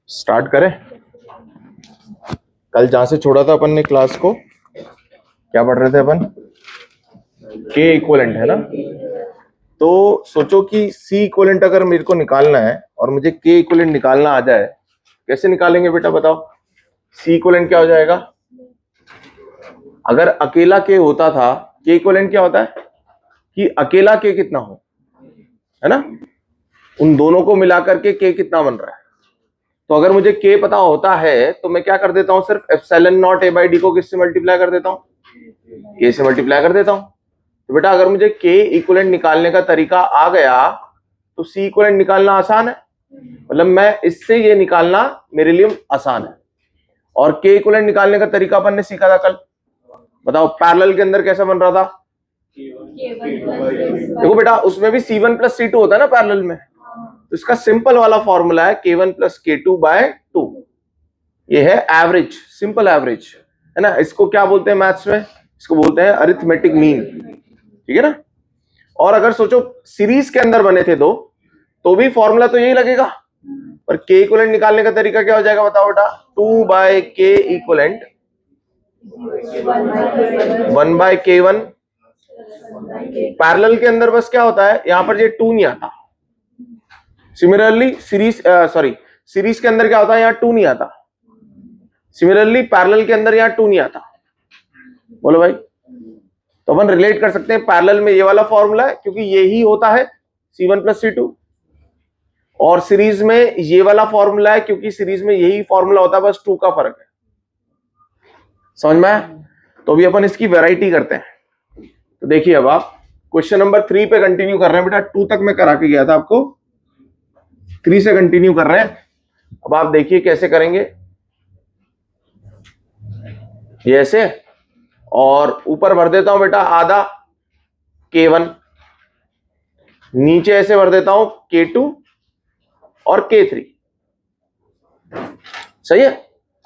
Start करें। कल जहां से छोड़ा था अपन ने क्लास को, क्या पढ़ रहे थे अपन? के इक्वलेंट है ना। तो सोचो कि सी इक्वलेंट अगर मेरे को निकालना है और मुझे के इक्वलेंट निकालना आ जाए, कैसे निकालेंगे बेटा बताओ? सी इक्वलेंट क्या हो जाएगा? अगर अकेला के होता था, के इक्वलेंट क्या होता है कि अकेला के कितना हो, है ना, उन दोनों को मिलाकर के कितना बन रहा है। तो अगर मुझे के पता होता है तो मैं क्या कर देता हूं, सिर्फ epsilon not a by D को किससे मल्टीप्लाई कर देता हूं? के से मल्टीप्लाई कर देता हूं। तो बेटा अगर मुझे के इक्वलेंट निकालने का तरीका आ गया तो सी इक्वलेंट निकालना आसान है, मतलब मैं इससे ये निकालना मेरे लिए आसान है। और के इक्वलेंट निकालने का तरीका अपन ने सीखा था कल, बताओ पैरेलल के अंदर कैसा बन रहा था? देखो बेटा उसमें भी C1 प्लस C2 होता है ना पैरेलल में, तो इसका सिंपल वाला फॉर्मूला है K1 प्लस K2 बाय 2। ये है एवरेज, सिंपल एवरेज है ना। इसको क्या बोलते हैं मैथ्स में? इसको बोलते हैं अरिथमेटिक मीन, ठीक है ना। और अगर सोचो सीरीज के अंदर बने थे दो, तो भी फॉर्मूला तो यही लगेगा, पर के इक्वलेंट निकालने का तरीका क्या हो जाएगा बताओ बेटा? 2 बाय के इक्वलेंट 1 बाय K1। पैरेलल के अंदर बस क्या होता है, यहां पर ये 2 नहीं आता। सिमिलरली सीरीज के अंदर क्या होता है, यहाँ 2 नहीं आता। सिमिलरली पैरेलल के अंदर यहाँ 2 नहीं आता। बोलो भाई। तो अपन रिलेट कर सकते हैं, पैरेलल में ये वाला फॉर्मूला है क्योंकि यही होता है C1 प्लस C2, और सीरीज में ये वाला फॉर्मूला है क्योंकि सीरीज में यही फॉर्मूला होता है, बस 2 का फर्क है। समझ में आया? तो अभी अपन इसकी वैरायटी करते हैं। तो देखिए अब आप क्वेश्चन नंबर 3 पे कंटिन्यू कर रहे हैं बेटा। 2 तक मैं करा के गया था आपको, 3 से कंटिन्यू कर रहे हैं। अब आप देखिए कैसे करेंगे। ये ऐसे, और ऊपर भर देता हूं बेटा आधा K1, नीचे ऐसे भर देता हूं K2 और K3। सही है?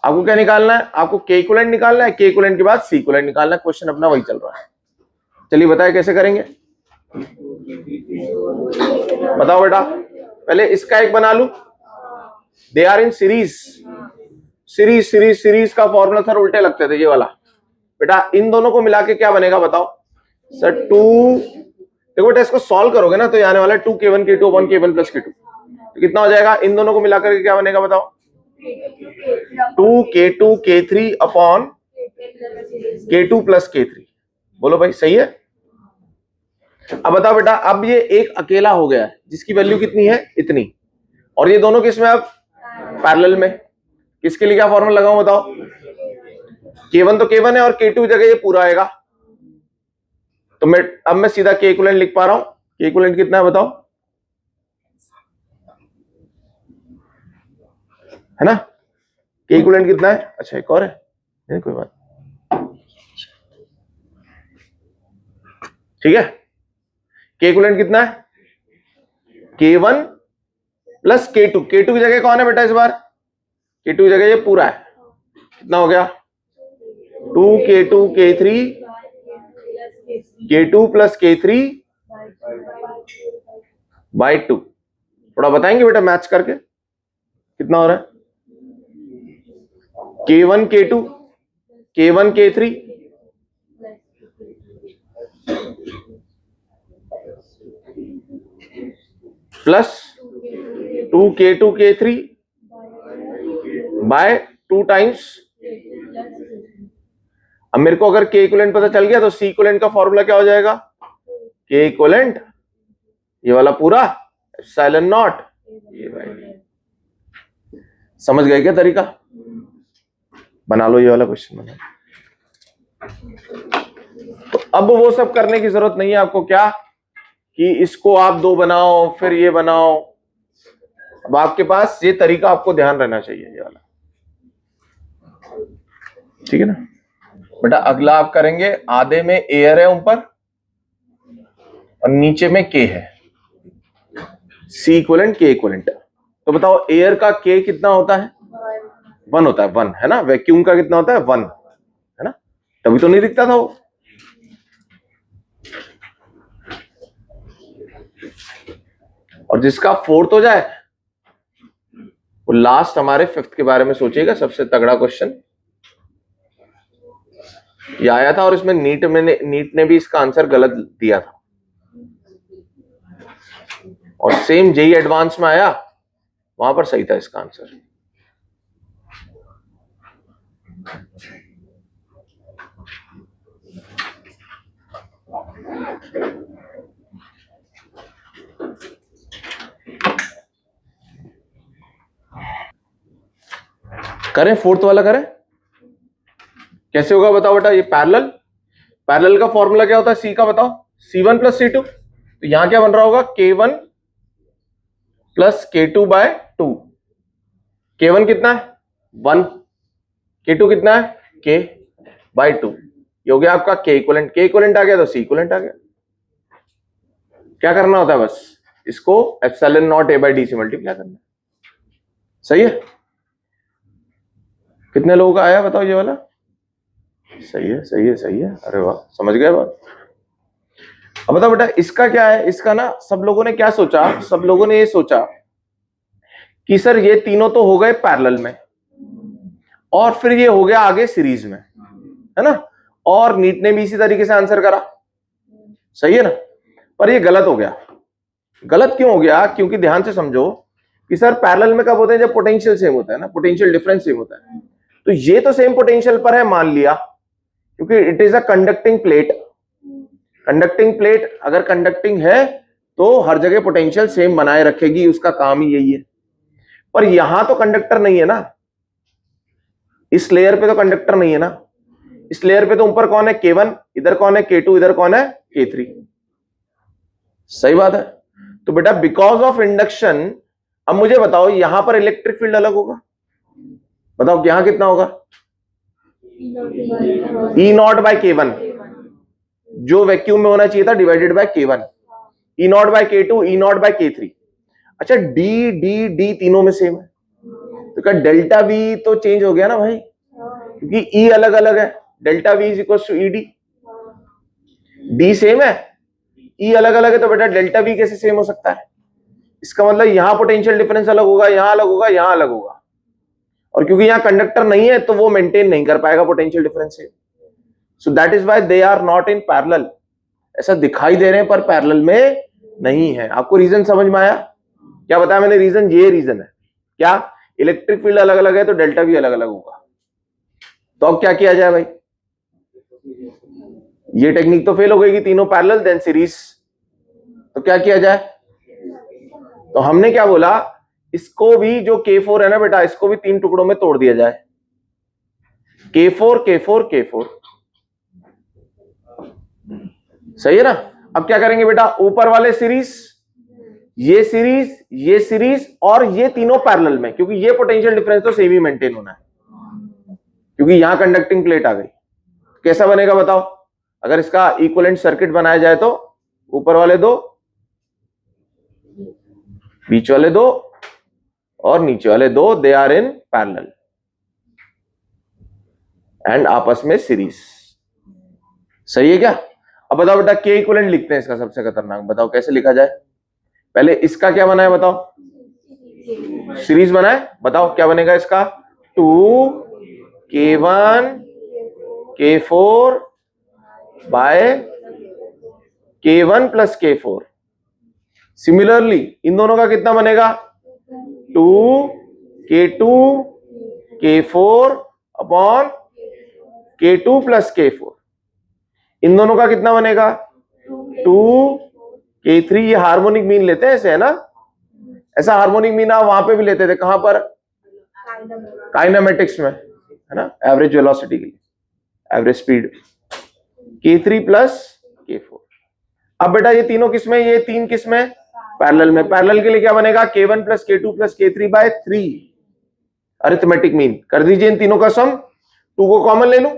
आपको क्या निकालना है? आपको के इक्वलेंट निकालना है, के इक्वलेंट के बाद सी इक्वलेंट निकालना है। क्वेश्चन अपना वही चल रहा है। चलिए बताए कैसे करेंगे, बताओ बेटा। पहले इसका एक बना लू, they are in series. Series series series का फॉर्मूला सर उल्टे लगते थे, ये वाला। बेटा इन दोनों को मिला के क्या बनेगा बताओ सर? 2, देखो बेटा इसको सॉल्व करोगे ना तो ये आने वाला है 2K1 K2 upon K1 plus K2। तो कितना हो जाएगा? इन दोनों को मिलाकर के क्या बनेगा बताओ? 2K2 K3 upon K2 plus K3। बोलो भाई सही है? अब बताओ बेटा, अब ये एक अकेला हो गया है जिसकी वैल्यू कितनी है? इतनी। और ये दोनों किसमें? अब पैरेलल में। किसके लिए क्या फॉर्मूला लगाऊं बताओ? K1 तो K1 है और K2 जगह ये पूरा आएगा। तो मैं सीधा के इक्वलेंट लिख पा रहा हूं। के इक्वलेंट कितना है बताओ? है ना, के इक्वलेंट कितना है? अच्छा एक और है, नहीं कोई बात, ठीक है। के इक्वलेंट कितना है? K1 plus K2। K2 की जगह कौन है बेटा इस बार? K2 की जगह ये पूरा है। कितना हो गया? 2K2 K3 K2 plus K3 by 2। थोड़ा बताएंगे बेटा मैच करके कितना हो रहा है? K1 K2 K1 K3 plus 2K2 K3 bye 2 times. अब मेरे को अगर के इक्वलेंट पता चल गया तो सी इक्वलेंट का फॉर्मूला क्या हो जाएगा? के इक्वलेंट ये वाला पूरा एप्सिलॉन नॉट ये भाई। समझ गए क्या तरीका? बना लो ये वाला क्वेश्चन बना। तो अब वो सब करने की जरूरत नहीं है आपको, क्या कि इसको आप 2 बनाओ फिर ये बनाओ। अब आपके पास ये तरीका आपको ध्यान रहना चाहिए, ये वाला, ठीक है ना बेटा। अगला आप करेंगे, आधे में एयर है ऊपर और नीचे में के है, सी इक्वलेंट के इक्वलेंट। तो बताओ एयर का के कितना होता है? 1 होता है, 1 है ना। वैक्यूम का कितना होता है? 1 है ना। तभी तो नहीं दिखता था वो। और जिसका 4th हो जाए वो लास्ट हमारे फिफ्थ के बारे में सोचिएगा, सबसे तगड़ा क्वेश्चन ये आया था और इसमें नीट ने भी इसका आंसर गलत दिया था और सेम जेई एडवांस में आया, वहां पर सही था इसका आंसर। करें फोर्थ वाला करें, कैसे होगा बताओ बेटा। ये पैरेलल का फॉर्मूला क्या होता है सी का, बताओ। C1 प्लस C2, तो यहां क्या बन रहा होगा K1 plus K2 bye 2। K1 कितना है 1, K2 कितना है K बाय 2। ये हो गया आपका K इक्वलेंट आ गया तो C इक्वलेंट आ गया। क्या करना होता है बस, इसको epsilon naught A by D से मल्टीप्लाई करना। सही है। कितने लोगों का आया बताओ ये वाला। सही है सही है सही है, अरे वाह समझ गए बात। अब बताओ बेटा इसका क्या है। इसका ना सब लोगों ने क्या सोचा, सब लोगों ने ये सोचा कि सर ये तीनों तो हो गए पैरेलल में और फिर ये हो गया आगे सीरीज में, है ना। और नीट ने भी इसी तरीके से आंसर करा, सही है ना। पर ये गलत हो गया। गलत क्यों हो गया, क्योंकि ध्यान से समझो कि सर पैरेलल में कब होते हैं, जब पोटेंशियल सेम होता है ना, पोटेंशियल डिफरेंस सेम होता है। तो ये तो सेम पोटेंशियल पर है मान लिया, क्योंकि it is a conducting plate. Conducting plate अगर कंडक्टिंग है तो हर जगह पोटेंशियल सेम बनाए रखेगी, उसका काम ही यही है। पर यहां तो कंडक्टर नहीं है ना, इस लेयर पे तो कंडक्टर नहीं है ना। इस लेयर पे तो ऊपर कौन है K1, इधर कौन है K2, इधर कौन है K3। सही बात है। तो बेटा बिकॉज ऑफ इंडक्शन, अब मुझे बताओ यहां पर इलेक्ट्रिक फील्ड अलग होगा, बताओ यहां कितना होगा E0 बाय K1, जो वैक्यूम में होना चाहिए था divided by K1, E0 bye K2, E0 bye K3। अच्छा डी डी डी तीनों में सेम है, तो क्या डेल्टा वी तो चेंज हो गया ना भाई, क्योंकि ई अलग अलग है। Delta V is equal to E D, D same है ई अलग अलग है, तो बेटा डेल्टा वी कैसे सेम हो सकता है। इसका मतलब यहां पोटेंशियल डिफरेंस अलग होगा, यहां अलग होगा, यहां अलग होगा। और क्योंकि यहां कंडक्टर नहीं है तो वो मेंटेन नहीं कर पाएगा पोटेंशियल डिफरेंस से। So that is why they are not in parallel. ऐसा दिखाई दे रहे हैं पर पैरेलल में नहीं है। आपको रीजन समझ में आया, क्या बताया मैंने रीजन, ये रीजन है। क्या इलेक्ट्रिक फील्ड अलग अलग है तो डेल्टा भी अलग अलग होगा। तो अब क्या किया जाए भाई, ये टेक्निक तो फेल हो गई कि तीनों पैरेलल देन सीरीज, तो क्या किया जाए। तो हमने क्या बोला, इसको भी जो K4 है ना बेटा, इसको भी 3 टुकड़ों में तोड़ दिया जाए, K4 K4 K4। सही है ना। अब क्या करेंगे बेटा, ऊपर वाले सीरीज, ये सीरीज, ये सीरीज और ये तीनों पैरेलल में, क्योंकि ये पोटेंशियल डिफरेंस तो सेम ही मेंटेन होना है, क्योंकि यहां कंडक्टिंग प्लेट आ गई। कैसा बनेगा बताओ, अगर इसका इक्विवेलेंट सर्किट बनाया जाए तो ऊपर वाले दो, बीच वाले दो और नीचे वाले दो, they are in parallel and आपस में सीरीज। सही है क्या। अब बताओ बेटा के इक्विवेलेंट लिखते हैं इसका सबसे खतरनाक, बताओ कैसे लिखा जाए। पहले इसका क्या बना है बताओ, सीरीज बना है, बताओ क्या बनेगा इसका, 2K1 K4 bye K1 plus K4। Similarly in दोनों का कितना बनेगा, 2K2 K4 upon K2 plus K4। इन दोनों का कितना बनेगा, 2K3। ये हार्मोनिक मीन लेते हैं ऐसे, है ना। ऐसा हार्मोनिक मीन आप वहां पे भी लेते थे, कहां पर, काइनेमेटिक्स में, है ना, एवरेज वेलोसिटी के लिए, average speed, K3 plus K4। अब बेटा ये तीनों किसमें, ये तीन किसमें, पैरेलल में। पैरेलल के लिए क्या बनेगा, K1 plus K2 plus K3 by 3। Arithmetic mean कर दीजिए इन तीनों का सम, 2 को कॉमन ले लूं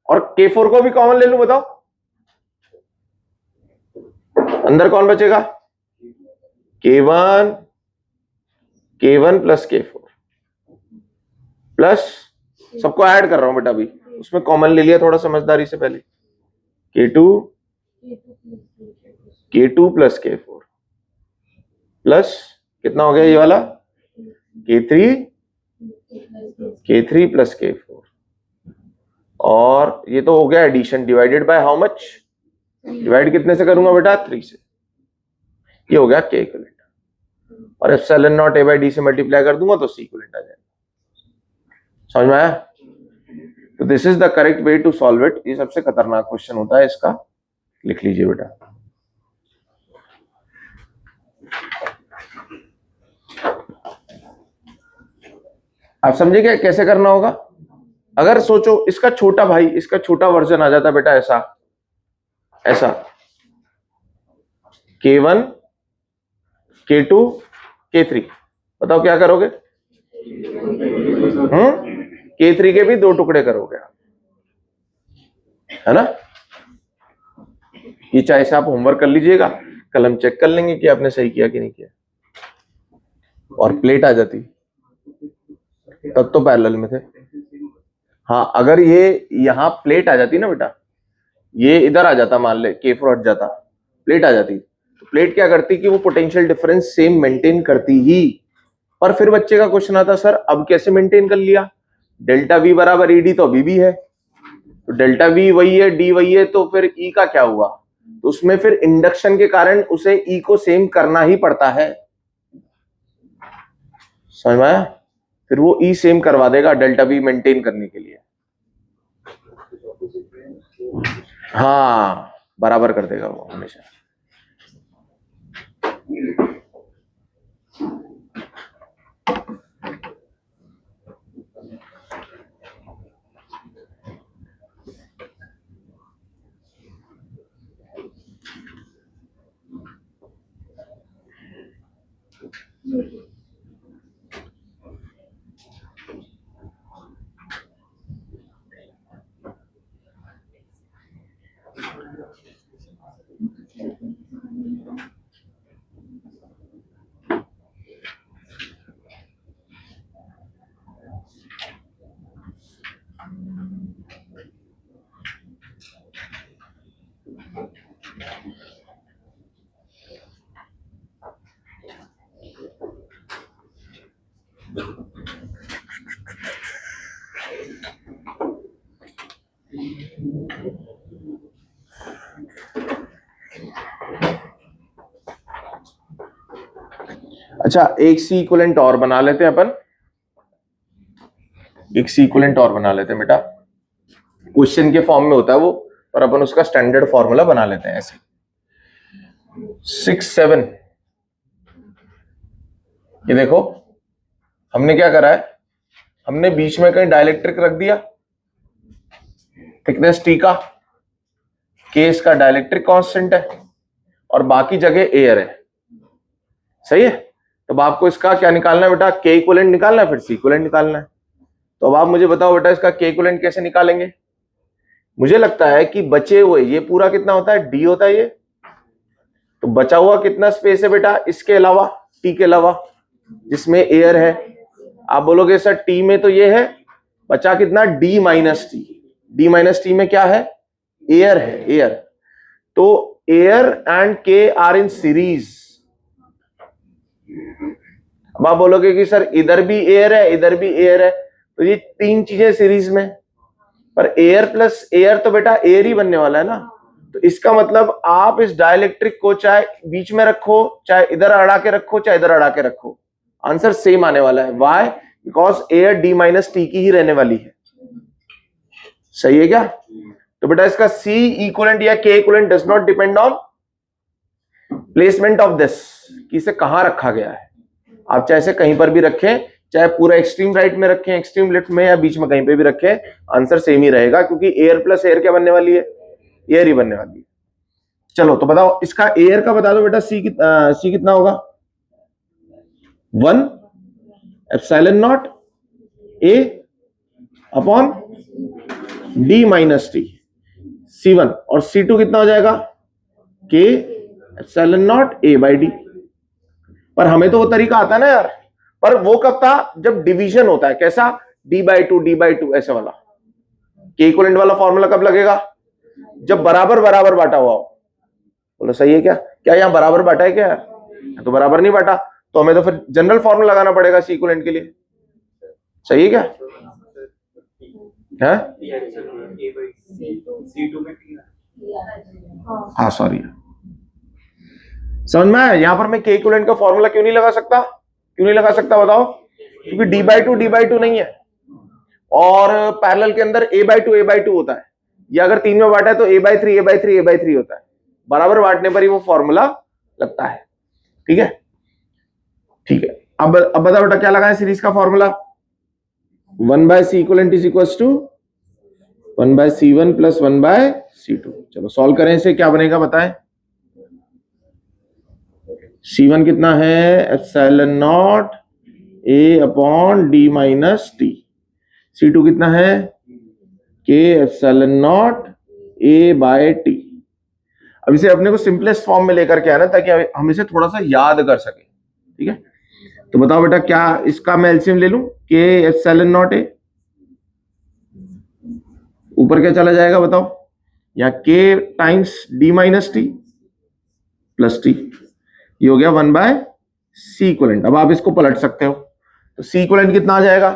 और K4 को भी कॉमन ले लूं, बताओ अंदर कौन बचेगा, K1 प्लस K4 प्लस, सबको ऐड कर रहा हूं बेटा अभी, उसमें कॉमन ले लिया थोड़ा समझदारी से पहले, K2 प्लस K4 प्लस कितना हो गया ये वाला K3 प्लस K4, और ये तो हो गया addition, divided by how much, divide कितने से करूंगा बेटा, 3 से, ये हो गया K इक्विवेलेंट, और epsilon naught A by D से मल्टीप्लाई कर दूंगा तो C इक्विवेलेंट आ जाएगा। समझ में आया? तो this is the correct way to solve it. ये सबसे खतरनाक क्वेश्चन होता है, इसका लिख लीजिए बेटा। आप समझे क्या कैसे करना होगा? अगर सोचो इसका छोटा भाई, इसका छोटा वर्जन आ जाता बेटा, ऐसा ऐसा K1 K2 K3, बताओ क्या करोगे? K3 के भी 2 टुकड़े करोगे, है ना? ये चाहे से आप होमवर्क कर लीजिएगा, कल हम चेक कर लेंगे कि आपने सही किया कि नहीं किया। और प्लेट आ जाती तब तो पैरेलल में थे। हाँ, अगर ये यहाँ प्लेट आ जाती ना बेटा, ये इधर आ जाता, मान ले K4 हट जाता, प्लेट आ जाती, तो प्लेट क्या करती कि वो पोटेंशियल डिफरेंस सेम मेंटेन करती ही। पर फिर बच्चे का क्वेश्चन आता, सर अब कैसे मेंटेन कर लिया? डेल्टा V बराबर ED तो अभी भी है, तो डेल्टा V वही है, D वही है, तो फिर E का क्या हुआ? तो उसमें फिर इंडक्शन के कारण उसे E को सेम करना ही पड़ता है। समझ में आया? फिर वो E सेम करवा देगा डेल्टा V मेंटेन करने के लिए। हाँ, बराबर कर देगा वो हमेशा। अच्छा, एक C इक्विवेलेंट और बना लेते हैं अपन, एक C इक्विवेलेंट और बना लेते हैं बेटा। क्वेश्चन के फॉर्म में होता है वो, पर अपन उसका स्टैंडर्ड फॉर्मूला बना लेते हैं ऐसे। 6 7, ये देखो हमने क्या करा है, हमने बीच में कहीं डाइलेक्ट्रिक रख दिया, थिकनेस T का, K इसका डाइलेक्ट्रिक कांस्टेंट है, और बाकी जगह एयर है। सही है? तो अब आपको इसका क्या निकालना है बेटा? K इक्विवेलेंट निकालना है, फिर C इक्विवेलेंट निकालना है। तो अब आप मुझे बताओ बेटा, इसका K इक्विवेलेंट कैसे निकालेंगे? मुझे लगता है कि बचे हुए, ये पूरा कितना होता है, D होता है ये, तो बचा हुआ कितना स्पेस है बेटा इसके अलावा, T के अलावा, जिसमें एयर है? आप बोलोगे सर T में तो ये है, बचा कितना, D minus T। D minus T में क्या है? एयर है, एयर। तो air and K are in series. अब आप बोलोगे कि सर इधर भी एयर है, इधर भी एयर है, तो ये 3 चीजें सीरीज में, पर एयर प्लस एयर तो बेटा एयर ही बनने वाला है ना। तो इसका मतलब आप इस डाइलेक्ट्रिक को चाहे बीच में रखो, चाहे इधर अड़ा के रखो, चाहे इधर अड़ा के रखो, आंसर सेम आने वाला है। Why? Because air D minus T की ही रहने वाली है। सही है क्या? तो बेटा इसका C इक्विवेलेंट या K equivalent does not depend on placement of this, कि इसे कहां रखा गया है। आप चाहे इसे कहीं पर भी रखें, चाहे पूरा एक्सट्रीम राइट में रखें, एक्सट्रीम लेफ्ट में, या बीच में कहीं पे भी रखें, आंसर सेम ही रहेगा, क्योंकि एयर प्लस एयर क्या बनने वाली है? एयर ही बनने वाली है। चलो तो बताओ इसका एयर का बता दो बेटा, C कितना होगा? 1 epsilon naught A upon D minus T, C1, और C2 कितना हो जाएगा? K epsilon naught A by D। पर हमें तो वो तरीका आता है ना यार, पर वो कब था? जब डिवीजन होता है। कैसा? D बाई टू ऐसे वाला। K इक्विवेलेंट वाला फॉर्मूला कब लगेगा? जब बराबर बराबर बांटा हुआ हो। बोलो सही है क्या? क्या यहाँ बराबर बांटा है क्या? तो बराबर नहीं बांटा, तो हमें तो फिर जनरल फॉर्मूला लगाना पड़ेगा सी इक्विवेलेंट के लिए। सही है क्या? है? हाँ सॉरी, समझ में आया? यहां पर मैं के इक्विवेलेंट का फॉर्मूला क्यों नहीं लगा सकता? क्यों नहीं लगा सकता बताओ? क्योंकि d/2 नहीं है, और पैरेलल के अंदर a/2 होता है। या अगर 3 में बांटा है तो a/3 होता है। बराबर बांटने पर ही वो फॉर्मूला लगता है। ठीक है, ठीक है। अब बता बेटा क्या लगाए सीरीज का formula? 1/c equivalent is equals to 1/c1 plus 1/c2। चलो सॉल्व करें इसे, क्या बनेगा बताएं? C1 कितना है? Epsilon naught A upon D minus T. C2 कितना है? K epsilon naught A by T. अब इसे अपने को सिंपलेस्ट फॉर्म में लेकर के आना ताकि हम इसे थोड़ा सा याद कर सके। ठीक है, तो बताओ बेटा क्या इसका मैं एलसीएम ले लूं? K एप्सिलॉन नॉट A, ऊपर क्या चला जाएगा बताओ? या K times D minus T plus T, ये हो गया 1/c इक्विवेलेंट। अब आप इसको पलट सकते हो, तो C इक्विवेलेंट कितना आ जाएगा?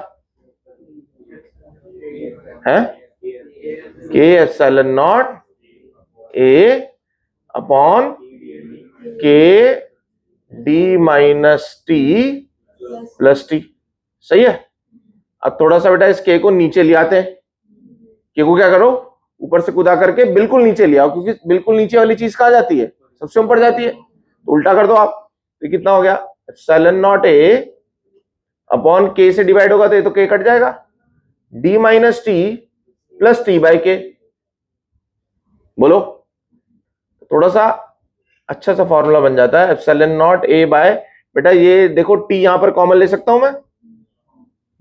है K epsilon naught A upon K D minus T plus T. सही है। अब थोड़ा सा बेटा इस K को नीचे ले आते हैं। K को क्या करो? ऊपर से कूदा करके बिल्कुल नीचे ले आओ, क्योंकि बिल्कुल नीचे वाली चीज कहां जाती है? सबसे ऊपर जाती है। तो उल्टा कर दो आप, तो कितना हो गया? Epsilon naught A upon K से डिवाइड होगा तो ये तो K कट जाएगा, D minus T plus T by K। बोलो, थोड़ा सा अच्छा सा फॉर्मूला बन जाता है। एप्सिलॉन नॉट A बाय, बेटा ये देखो T यहां पर कॉमन ले सकता हूं मैं,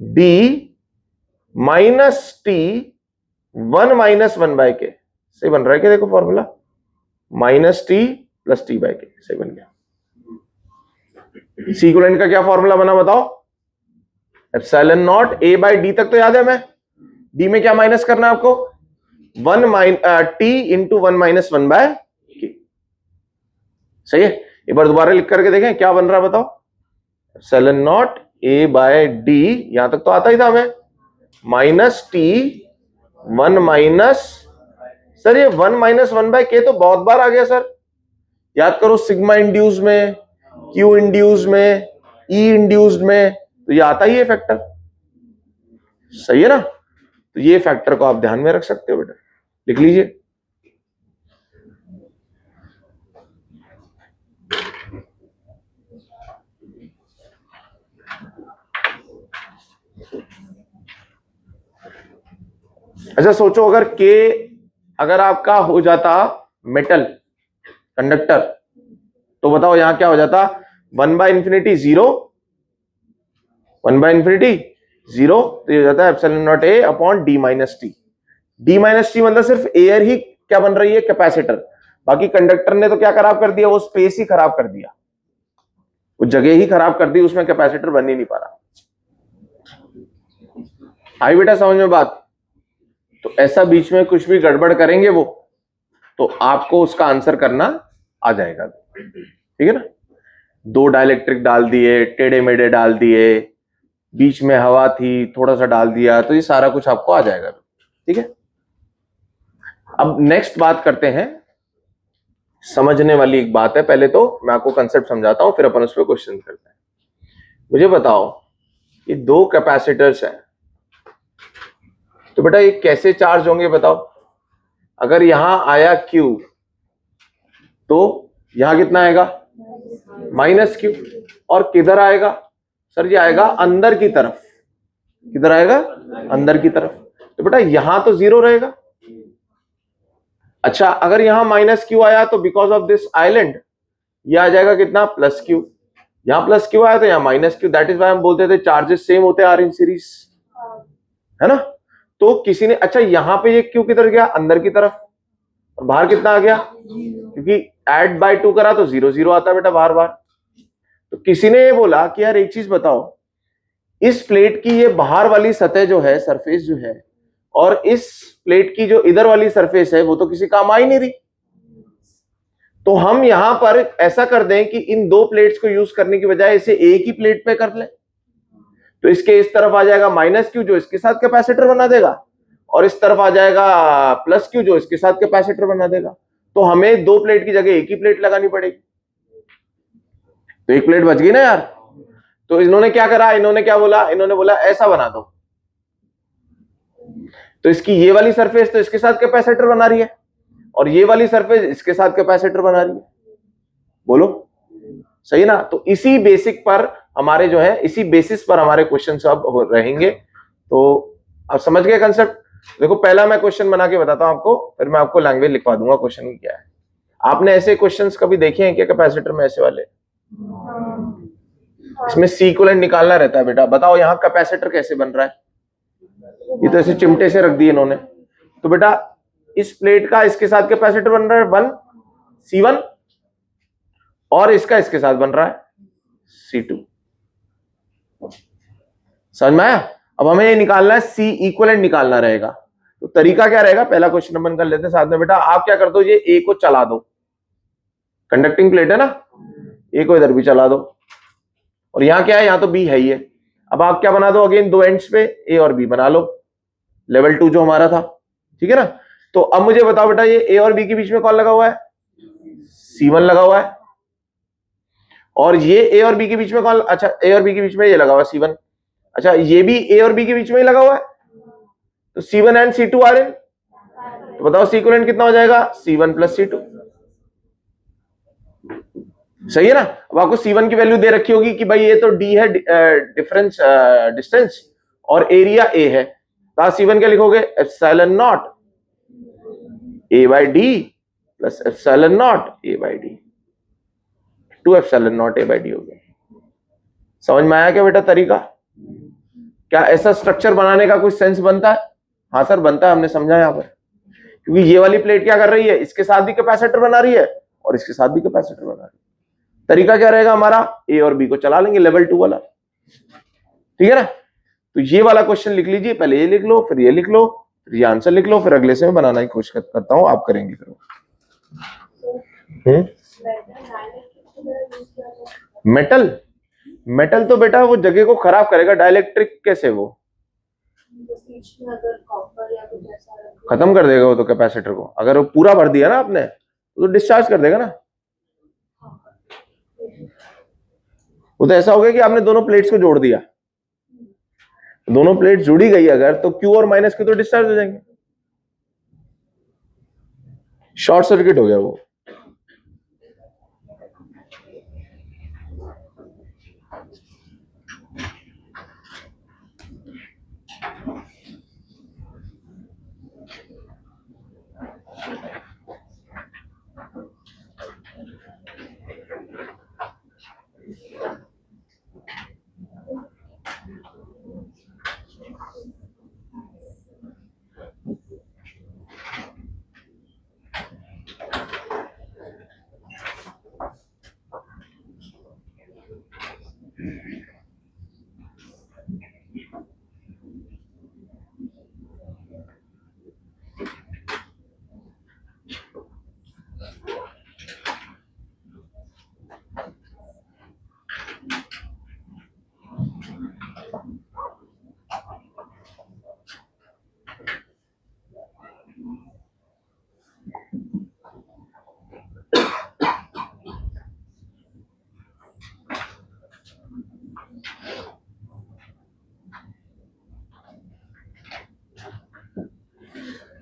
D minus T 1 minus 1 by K। सही बन रहा है क्या? देखो formula minus T plus T by K सही बन गया। सी इक्विवेलेंट का क्या फॉर्मूला बना बताओ? Epsilon naught A by D तक तो याद है। मैं डी में क्या माइनस करना है आपको? 1 T into 1 minus 1 by K। सही है। एक बार दोबारा लिख करके देखें क्या बन रहा है बताओ? Epsilon naught A by D, यहां तक तो आता ही था हमें, माइनस टी 1 माइनस, सर ये 1 माइनस 1 बाय K तो बहुत बार आ गया सर। याद करो, सिग्मा इंड्यूस में, क्यू इंड्यूस में, ई इंड्यूस्ड में, तो ये आता ही है फैक्टर। सही है ना? तो ये फैक्टर को आप ध्यान में रख सकते हो बेटा, लिख लीजिए। अच्छा सोचो, अगर आपका हो जाता मेटल कंडक्टर, तो बताओ यहां क्या हो जाता? 1 बाय इंफिनिटी 0, 1 बाय इंफिनिटी 0, तो ये हो जाता है epsilon naught A upon D minus T. D minus T मतलब सिर्फ एयर ही क्या बन रही है? कैपेसिटर। बाकी कंडक्टर ने तो क्या खराब कर दिया? वो स्पेस ही खराब कर दिया, वो जगह ही खराब कर दी, उसमें कैपेसिटर बन ही नहीं पा रहा। आई बेटा समझ में बात? तो ऐसा बीच में कुछ भी गड़बड़ करेंगे वो, तो आपको उसका आंसर करना आ जाएगा। ठीक है ना? 2 डाइलेक्ट्रिक डाल दिए, टेढ़े मेढ़े डाल दिए, बीच में हवा थी थोड़ा सा डाल दिया, तो ये सारा कुछ आपको आ जाएगा। ठीक है, अब नेक्स्ट बात करते हैं, समझने वाली एक बात है। पहले तो मैं आपको कंसेप्ट समझाता हूं, फिर अपन उस पर क्वेश्चन करते हैं। मुझे बताओ, ये 2 कैपेसिटर्स हैं, तो बेटा ये कैसे चार्ज होंगे बताओ? अगर यहां आया Q, तो यहां कितना आएगा? Minus Q। और किधर आएगा? सर ये आएगा अंदर की तरफ। किधर आएगा? अंदर की तरफ। तो बेटा यहां तो 0 रहेगा। अच्छा, अगर यहां माइनस Q आया तो बिकॉज ऑफ दिस आइलैंड ये आ जाएगा कितना? Plus Q। यहां प्लस Q आया तो यहां minus Q। That is why हम बोलते थे चार्जेस सेम होते आर इन सीरीज, है ना? तो किसी ने, अच्छा यहां पे ये Q किधर गया? अंदर की तरफ। और बाहर कितना आ गया? क्योंकि ऐड बाय 2 करा तो 0 0 आता है बेटा बार बार। तो किसी ने ये बोला कि यार एक चीज बताओ, इस प्लेट की ये बाहर वाली सतह जो है, सरफेस जो है, और इस प्लेट की जो इधर वाली सरफेस है, वो तो किसी काम आ ही नहीं रही। तो हम यहां पर ऐसा कर दें कि इन दो प्लेट्स को यूज करने की बजाय इसे एक ही प्लेट पे कर लें। तो इसके इस तरफ आ जाएगा माइनस क्यू जो इसके साथ कैपेसिटर बना देगा, और इस तरफ आ जाएगा प्लस क्यू जो इसके साथ कैपेसिटर बना देगा। तो हमें दो प्लेट की जगह एक ही प्लेट लगानी पड़ेगी, तो एक प्लेट बच गई ना यार। तो इन्होंने क्या करा, इन्होंने क्या बोला, इन्होंने बोला ऐसा बना दो। तो इसकी ये वाली सरफेस तो इसके साथ कैपेसिटर बना रही है, और ये वाली सरफेस इसके साथ कैपेसिटर बना रही है। बोलो सही ना। तो इसी बेसिक पर हमारे जो है, इसी बेसिस पर हमारे क्वेश्चन सब रहेंगे। तो आप समझ गए कंसेप्ट। देखो पहला मैं क्वेश्चन बना के बताता हूं आपको, फिर मैं आपको लैंग्वेज लिखवा दूंगा क्वेश्चन की क्या है। आपने ऐसे क्वेश्चंस कभी देखे हैं क्या कैपेसिटर में, ऐसे वाले? इसमें सी इक्विवेलेंट निकालना रहता है बेटा। बताओ यहाँ कैपेसिटर कैसे बन रहा है। ये तो ऐसे चिमटे से रख दिए इन्होंने। तो बेटा इस प्लेट का इसके साथ कैपेसिटर बन रहा है 1 C1, और इसका इसके साथ बन रहा है C2। समझ में आया। अब हमें ये निकालना है, सी इक्विवेलेंट निकालना रहेगा। तो तरीका क्या रहेगा, पहला क्वेश्चन अपन कर लेते हैं साथ में। बेटा आप क्या कर दो, ये ए को चला दो, कंडक्टिंग प्लेट है ना, ए को इधर भी चला दो, और यहां क्या है, यहां तो बी है ही है। अब आप क्या बना दो, अगेन दो एंड्स पे ए और बी बना लो, लेवल 2 जो हमारा था, ठीक है ना। तो अब मुझे बताओ बेटा, ये ए और बी के बीच में कौन लगा हुआ है, C1 लगा हुआ है, और ये ए और बी के बीच में कौन, अच्छा ए और बी के बीच में ये लगा हुआ है C1, अच्छा ये भी ए और बी के बीच में ही लगा हुआ है, तो C1 and C2 are in. तो बताओ सी इक्विवेलेंट कितना हो जाएगा, C1 प्लस C2। सही है ना। अब आपको C1 की वैल्यू दे रखी होगी कि भाई ये तो D है, डिफरेंस डिस्टेंस, और एरिया A है। तो C1 क्या लिखोगे, epsilon naught A by D plus epsilon naught A by D, 2 epsilon naught A by D हो गया। समझ में आया क्या बेटा तरीका। क्या ऐसा स्ट्रक्चर बनाने का कोई सेंस बनता है? हाँ सर बनता है, हमने समझा यहाँ पर। क्योंकि ये वाली प्लेट क्या कर रही है, इसके साथ भी कैपेसिटर बना रही है और इसके साथ भी कैपेसिटर बना रही है। तरीका क्या रहेगा हमारा, ए और बी को चला लेंगे लेवल 2 वाला, ठीक है ना। तो ये वाला क्वेश्चन लिख लीजिए, पहले ये लिख लो, फिर ये लिख लो, फिर ये आंसर लिख लो, फिर अगले से मैं बनाना की कोशिश करता हूं, आप करेंगे फिर। मेटल, मेटल तो बेटा वो जगह को खराब करेगा, डाइलेक्ट्रिक कैसे, वो खत्म कर देगा वो तो कैपेसिटर को। अगर वो पूरा भर दिया ना आपने तो डिस्चार्ज कर देगा ना। वो तो ऐसा हो गया कि आपने दोनों प्लेट्स को जोड़ दिया, दोनों प्लेट जुड़ी गई अगर, तो क्यू और माइनस क्यू तो डिस्चार्ज हो जाएंगे, शॉर्ट सर्किट हो गया वो।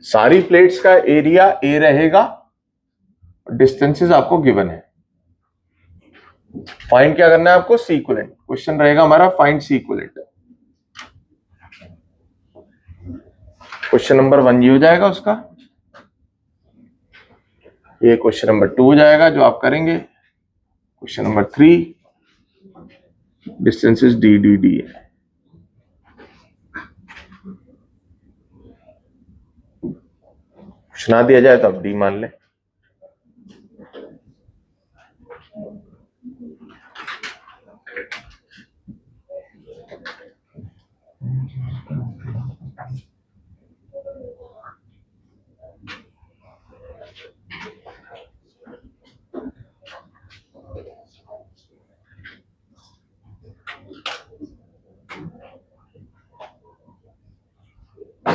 सारी प्लेट्स का एरिया ए रहेगा, डिस्टेंसेस आपको गिवन है। फाइंड क्या करना है आपको, सी इक्विवेलेंट। क्वेश्चन रहेगा हमारा find C equivalent. Question number 1 ये हो जाएगा उसका, ये क्वेश्चन नंबर 2 हो जाएगा जो आप करेंगे। Question number 3 distances D D D है। कुछ ना दिया जाए तो आप डी मान लें।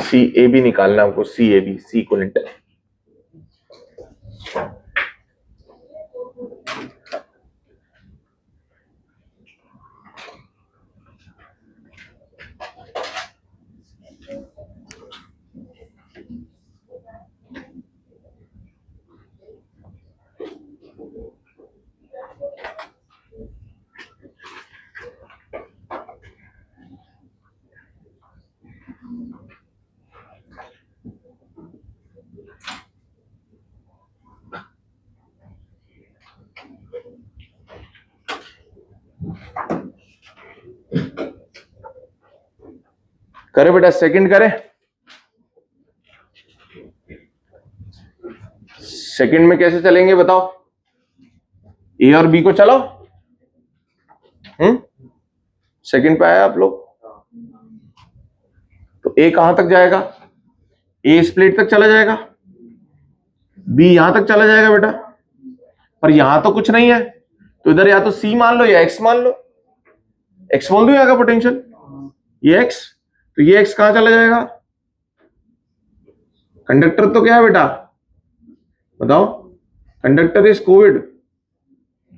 सी ए बी निकालना हमको, सी ए बी, सी इक्विवेलेंट। करे बेटा, सेकंड करे, सेकंड में कैसे चलेंगे बताओ? ए और बी को चलाओ। सेकंड पे आया आप लोग, तो ए कहां तक जाएगा? ए इस प्लेट तक चला जाएगा, बी यहां तक चला जाएगा बेटा, पर यहां तो कुछ नहीं है, तो इधर या तो सी मान लो या एक्स मान लो। एक्स बोल दो यहाँ का पोटेंशियल, ये एक्स, तो ये एक्स कहां चला जाएगा? कंडक्टर तो क्या है बेटा बताओ? कंडक्टर इज कोविड,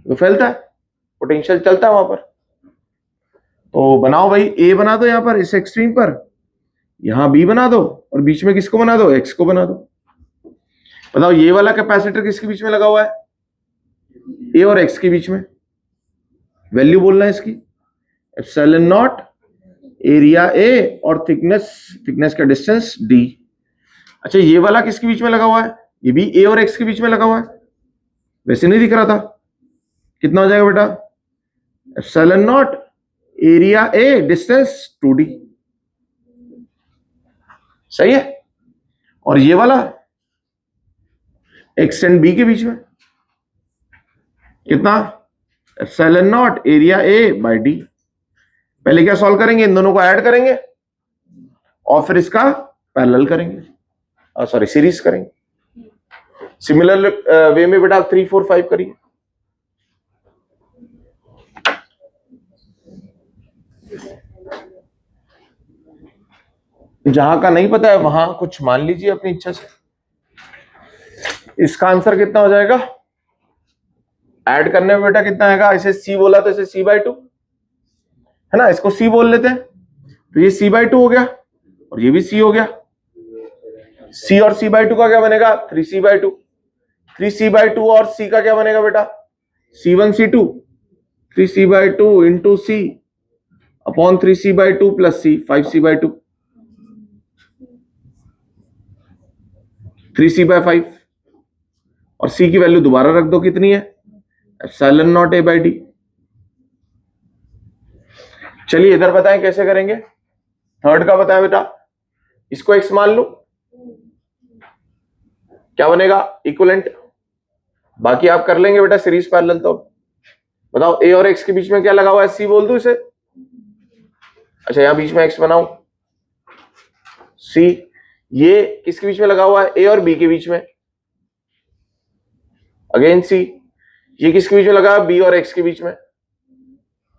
तो फैलता है, पोटेंशियल चलता है वहां पर। तो बनाओ भाई, ए बना दो यहां पर इस एक्सट्रीम पर, यहां बी बना दो, और बीच में किसको बना दो? एक्स को बना दो। बताओ ये वाला कैपेसिटर किसके बीच में लगा हुआ है? ए और एक्स के बीच में। वैल्यू बोलना है इसकी, एप्सिलॉन नॉट एरिया ए और थिकनेस का डिस्टेंस डी। अच्छा ये वाला किसके बीच में लगा हुआ है? ये भी ए और एक्स के बीच में लगा हुआ है, वैसे नहीं दिख रहा था। कितना हो जाएगा बेटा? एप्सिलॉन नॉट एरिया ए डिस्टेंस 2d। सही है। और ये वाला एक्स एंड बी के बीच में कितना? Epsilon naught area A by D. पहले क्या सॉल्व करेंगे? इन दोनों को ऐड करेंगे और फिर इसका पैरेलल करेंगे, सॉरी सीरीज करेंगे। सिमिलर वे में बेटा 3, 4, 5 करिए। जहां का नहीं पता है वहां कुछ मान लीजिए अपनी इच्छा से। इसका आंसर कितना हो जाएगा? ऐड करने में बेटा कितना आएगा? इसे सी बोला तो इसे c/2 है ना, इसको सी बोल लेते हैं, तो ये c/2 हो गया और ये भी c हो गया। c और c/2 का क्या बनेगा? 3c/2। 3c/2 और c का क्या बनेगा बेटा? c1 c2, 3c/2 into c upon 3c/2 plus c, 5c/2, 3c/5। और c की वैल्यू दोबारा रख दो, कितनी है? Epsilon not a by D. चलिए इधर बताएं कैसे करेंगे। थर्ड का बताएं बेटा, इसको x मान लो, क्या बनेगा? इक्विवेलेंट। बाकी आप कर लेंगे बेटा सीरीज पैरेलल। तो बताओ a और x के बीच में क्या लगा हुआ है? c बोल दो इसे। अच्छा यहां बीच में x बनाओ, c। ये किसके बीच में लगा हुआ है? a और b के बीच में, अगेन c। ये किसके बीच में लगा है? b और x के बीच में,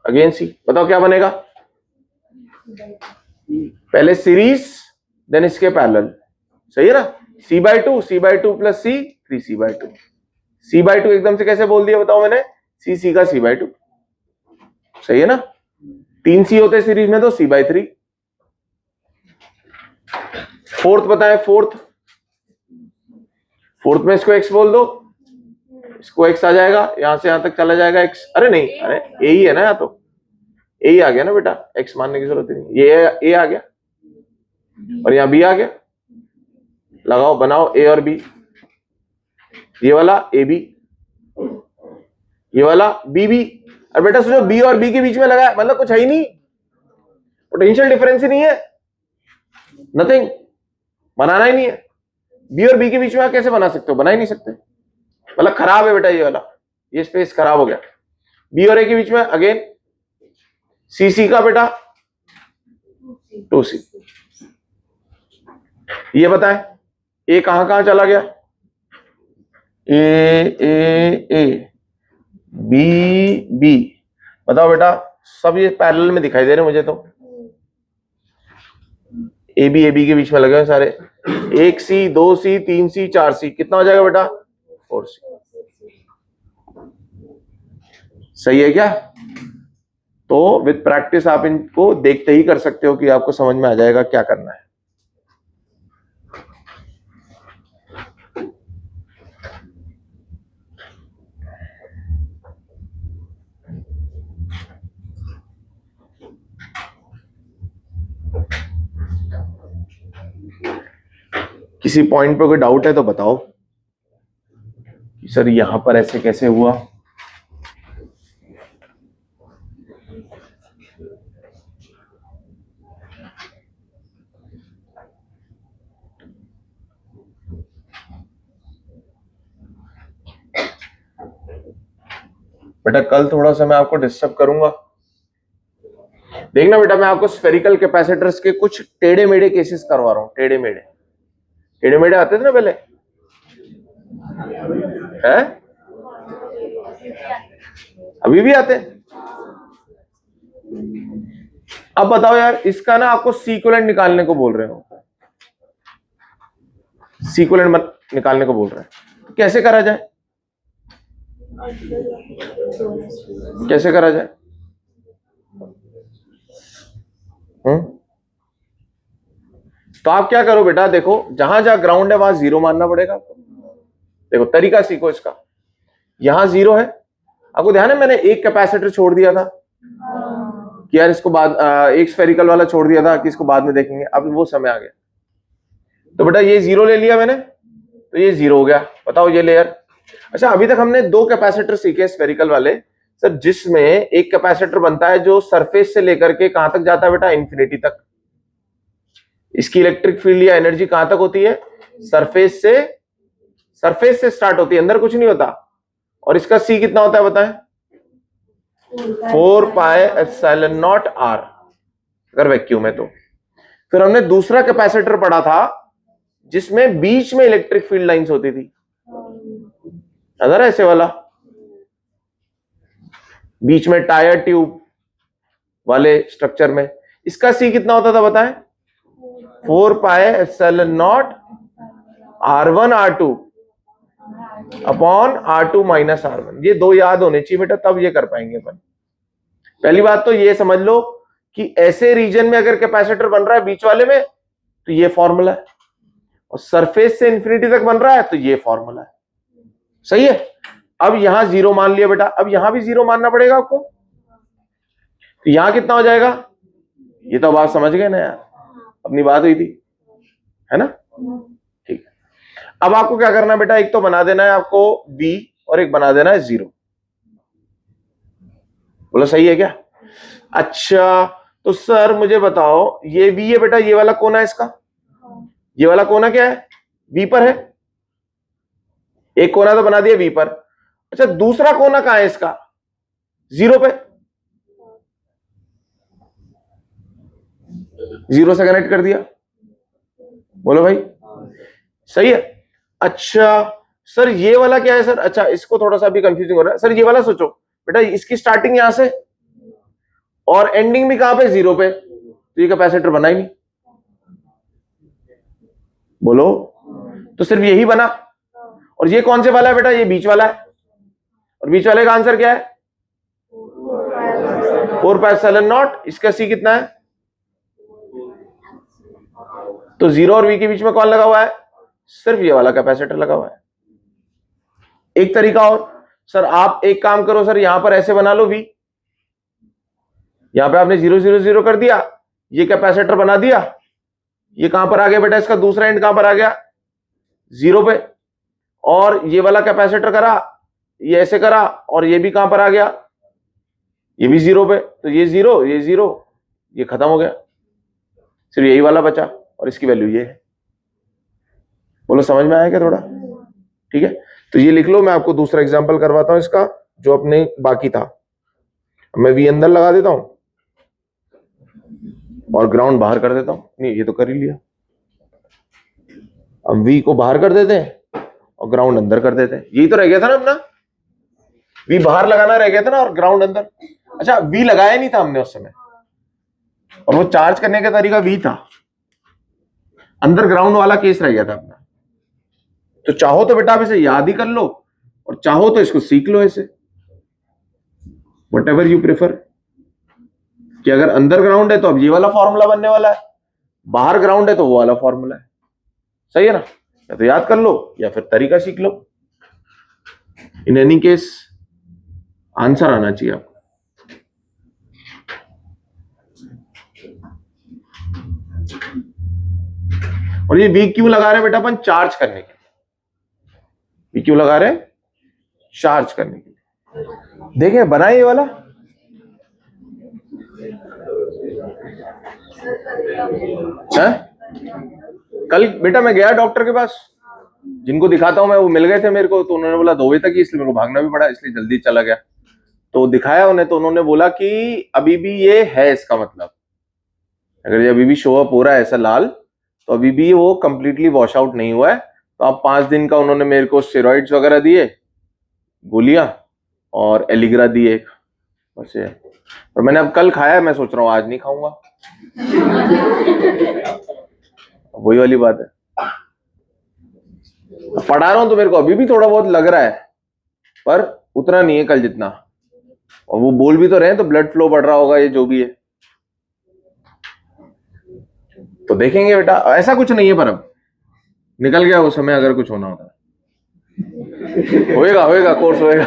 अगेन c। बताओ क्या बनेगा? पहले सीरीज देन इसके पैरेलल, सही है ना? c/2 plus c, 3c/2। c/2 एकदम से कैसे बोल दिया बताओ मैंने? c का c/2, सही है ना? 3 c होते सीरीज में तो c/3। फोर्थ बताएं, फोर्थ में इसको x बोल दो, इसको x आ जाएगा, यहां से यहां तक चला जाएगा x। अरे नहीं, अरे a ही है ना, या तो a ही आ गया ना बेटा, x मानने की जरूरत नहीं। ये a आ गया और यहाँ b आ गया। लगाओ, बनाओ a और b। ये वाला a b, ये वाला b b। और बेटा सोचो b और b के बीच में लगा है, मतलब कुछ है ही नहीं, पोटेंशियल डिफरेंस ही नहीं है, नथिंग, बनाना ही नहीं है। b और b के बीच में आप कैसे बना सकते हो? बना ही नहीं सकते, मतलब खराब है बेटा ये वाला, ये स्पेस खराब हो गया। b और a के बीच में अगेन c का बेटा 2c। ये बताएं a कहां कहां चला गया? a b b। बताओ बेटा, सब ये पैरेलल में दिखाई दे रहे हैं मुझे तो। ए बी के बीच में लगे हैं सारे, 1C 2C 3C 4C, कितना हो जाएगा बेटा 4C। सही है क्या? तो विद प्रैक्टिस आप इनको देखते ही कर सकते हो कि आपको समझ में आ जाएगा क्या करना है। किसी पॉइंट पे कोई डाउट है तो बताओ कि सर यहां पर ऐसे कैसे हुआ। बेटा कल थोड़ा सा मैं आपको डिस्टर्ब करूंगा। देखना बेटा, मैं आपको स्फेरिकल कैपेसिटर्स के कुछ टेढ़े मेढ़े केसेस करवा रहा हूं। टेढ़े मेढ़े आते थे ना पहले, है? अभी भी आते हैं। अब बताओ यार, इसका ना आपको सीक्वेलेंट निकालने को बोल रहे हो, सीक्वेलेंट निकालने को बोल रहे हैं। तो कैसे करा जाए? कैसे करा जाए? तो आप क्या करो बेटा, देखो जहां जहां ग्राउंड है वहां जीरो मानना पड़ेगा आपको। देखो तरीका सीखो इसका। यहां जीरो है, आपको ध्यान है मैंने एक कैपेसिटर छोड़ दिया था कि यार इसको बाद एक स्फेरिकल वाला छोड़ दिया था कि इसको बाद में देखेंगे, अब वो समय आ गया। तो बेटा ये जीरो ले लिया मैंने, तो ये जीरो हो गया। बताओ ये लेयर। अच्छा अभी तक हमने दो कैपेसिटर सीखे स्फेरिकल वाले सर, जिसमें एक कैपेसिटर बनता है जो सरफेस से लेकर के कहां तक जाता है बेटा, इंफिनिटी तक। इसकी इलेक्ट्रिक फील्ड या एनर्जी कहां तक होती है, सरफेस से स्टार्ट होती है, अंदर कुछ नहीं होता। और इसका सी कितना होता है बताएं, 4 पाई एप्सिलॉन नॉट आर अगर वैक्यूम है तो। फिर हमने दूसरा कैपेसिटर पढ़ा था जिसमें बीच में इलेक्ट्रिक फील्ड लाइंस होती थी, अगर ऐसे वाला बीच में टायर ट्यूब वाले स्ट्रक्चर में, इसका सी कितना होता था बताएं, 4 pi epsilon not R1 R2 upon R2 minus R1। ये दो याद होने चाहिए बेटा, तब ये कर पाएंगे अपन। पहली बात तो ये समझ लो कि ऐसे रीजन में अगर कैपेसिटर बन रहा है बीच वाले में तो ये फॉर्मूला है, और सरफेस से इंफिनिटी तक बन रहा है तो ये फॉर्मूला है। सही है। अब यहां जीरो मान लिया बेटा, अब यहां भी जीरो मानना पड़ेगा आपको। तो यहां कितना हो जाएगा, ये तो अब आप समझ गए ना यार, अपनी बात हुई थी, है ना? ठीक है। अब आपको क्या करना है बेटा, एक तो बना देना है आपको V और एक बना देना है जीरो। बोलो सही है क्या? अच्छा तो सर मुझे बताओ, ये V है बेटा, ये वाला कोना है इसका, ये वाला कोना क्या है, V पर है। एक कोना तो बना दिया V पर। अच्छा दूसरा कोना कहां है इसका, जीरो पे, जीरो से कनेक्ट कर दिया। बोलो भाई सही है। अच्छा सर ये वाला क्या है सर, अच्छा इसको थोड़ा सा भी कंफ्यूजिंग हो रहा है सर। ये वाला सोचो बेटा, इसकी स्टार्टिंग यहां से और एंडिंग भी कहां पे, जीरो पे, तो ये कैपेसिटर बना ही नहीं। बोलो, तो सिर्फ यही बना। और ये कौन से वाला है बेटा, ये बीच वाला है, और बीच वाले का आंसर क्या है, 4 पाई एप्सिलॉन नॉट। इसका सी कितना है, तो जीरो और V के बीच में कौन लगा हुआ है, सिर्फ ये वाला कैपेसिटर लगा हुआ है। एक तरीका और सर, आप एक काम करो सर, यहां पर ऐसे बना लो V, यहां पे आपने 0 0 0 कर दिया, ये कैपेसिटर बना दिया, ये कहां पर आ गया बेटा, इसका दूसरा एंड कहां पर आ गया, जीरो पे। और ये वाला कैपेसिटर करा, ये ऐसे करा, और ये भी कहां पर आ गया, ये भी जीरो पे। तो ये जीरो, ये जीरो, ये खत्म हो गया, सिर्फ यही वाला बचा, और इसकी वैल्यू ये है। बोलो समझ में आया क्या थोड़ा? ठीक है, तो ये लिख लो। मैं आपको दूसरा एग्जांपल करवाता हूं इसका, जो अपने बाकी था। मैं V अंदर लगा देता हूं और ग्राउंड बाहर कर देता हूं। नहीं ये तो कर ही लिया। अब V को बाहर कर देते हैं और ग्राउंड अंदर कर देते हैं। यही तो रह गया था ना अपना, V बाहर लगाना रह गया था ना, और ग्राउंड अंदर। अच्छा V लगाया नहीं था हमने उस समय, और वो चार्ज करने का तरीका V था। अंडरग्राउंड वाला केस रह गया था अपना। तो चाहो तो बेटा आप इसे याद ही कर लो और चाहो तो इसको सीख लो ऐसे, वट एवर यू प्रेफर। कि अगर अंडरग्राउंड है तो अब ये वाला फॉर्मूला बनने वाला है, बाहर ग्राउंड है तो वो वाला फॉर्मूला है। सही है ना? या तो याद कर लो या फिर तरीका सीख लो। इन एनी केस आंसर आना चाहिए आपको। और ये वी क्यों लगा रहे हैं बेटा अपन? चार्ज करने के लिए। वी क्यों लगा रहे हैं? चार्ज करने के लिए। देखे बनाए ये वाला। है? कल बेटा मैं गया डॉक्टर के पास, जिनको दिखाता हूं मैं वो मिल गए थे मेरे को, तो उन्होंने बोला 2 बजे तक ही, इसलिए मेरे को भागना भी पड़ा, इसलिए जल्दी चला गया। तो दिखाया उन्हें, तो उन्होंने बोला कि अभी भी ये है, इसका मतलब अगर ये अभी भी शो अप हो रहा है ऐसा लाल, तो अभी भी वो कंप्लीटली वॉश आउट नहीं हुआ है। तो अब 5 दिन का उन्होंने मेरे को स्टेरॉइड्स वगैरह दिए, गोलियां और एलिग्रा दिए एक, बस ये। और मैंने अब कल खाया है, मैं सोच रहा हूँ आज नहीं खाऊंगा। वही वाली बात है। पढ़ा रहा हूं तो मेरे को अभी भी थोड़ा बहुत लग रहा है, पर उतना नहीं है कल जितना। और वो बोल भी तो रहे हैं, तो ब्लड फ्लो बढ़ रहा होगा, ये जो भी है। तो देखेंगे बेटा, ऐसा कुछ नहीं है, पर अब निकल गया वो समय, अगर कुछ होना होता होएगा, होएगा, कोर्स होएगा।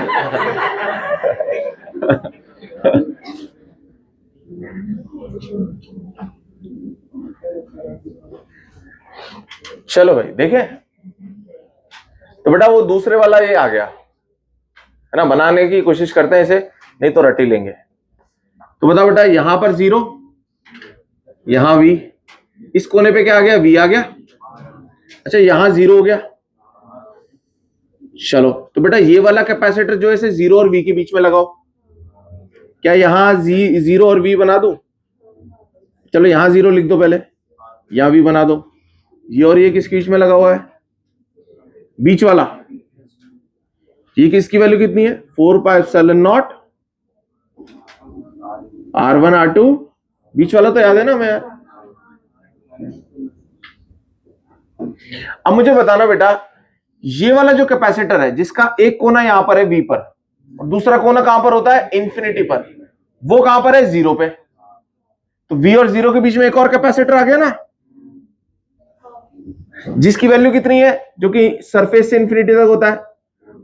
चलो भाई देखें। तो बेटा वो दूसरे वाला ये आ गया है ना, बनाने की कोशिश करते हैं इसे, नहीं तो रट ही लेंगे। तो बताओ बेटा, यहां पर 0, यहां v, इस कोने पे क्या आ गया? v आ गया। अच्छा यहां 0 हो गया। चलो तो बेटा ये वाला कैपेसिटर जो है इसे 0 और v के बीच में लगाओ। क्या यहां 0 और v बना दूं? चलो यहां 0 लिख दो पहले, यहां v बना दो। ये और ये किसके बीच में लगा हुआ है? बीच वाला। ये किसकी वैल्यू कितनी है? 4πε0 R1 R2। बीच वाला तो याद है ना हमें यार। अब मुझे बताना बेटा, ये वाला जो कैपेसिटर है जिसका एक कोना यहां पर है V पर और दूसरा कोना कहां पर होता है? इंफिनिटी पर। वो कहां पर है? 0 पे। तो V और 0 के बीच में एक और कैपेसिटर आ गया ना, जिसकी वैल्यू कितनी है? जो कि सरफेस से इंफिनिटी तक होता है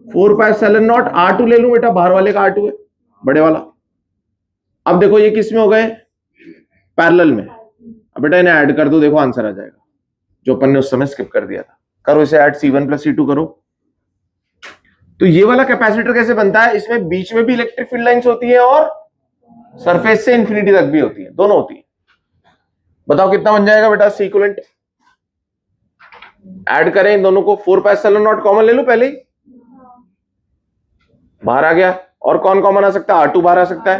4πε0 R2 ले लूं बेटा, बाहर वाले का R2 है, बड़े वाला। अब देखो ये किस में हो गए? पैरेलल में। अब बेटा इन्हें ऐड कर दो, देखो आंसर आ जाएगा, जो अपन ने उस समय स्किप कर दिया था। करो इसे ऐड, C1 + C2 करो। तो ये वाला कैपेसिटर कैसे बनता है? इसमें बीच में भी इलेक्ट्रिक फील्ड लाइंस होती है और सरफेस से इंफिनिटी तक भी होती है, दोनों होती है। बताओ कितना बन जाएगा बेटा C इक्विवेलेंट? ऐड करें इन दोनों को, 4πε0 कॉमन ले लो पहले ही, बाहर आ गया। और कौन कॉमन आ सकता है? R2 बाहर आ सकता है।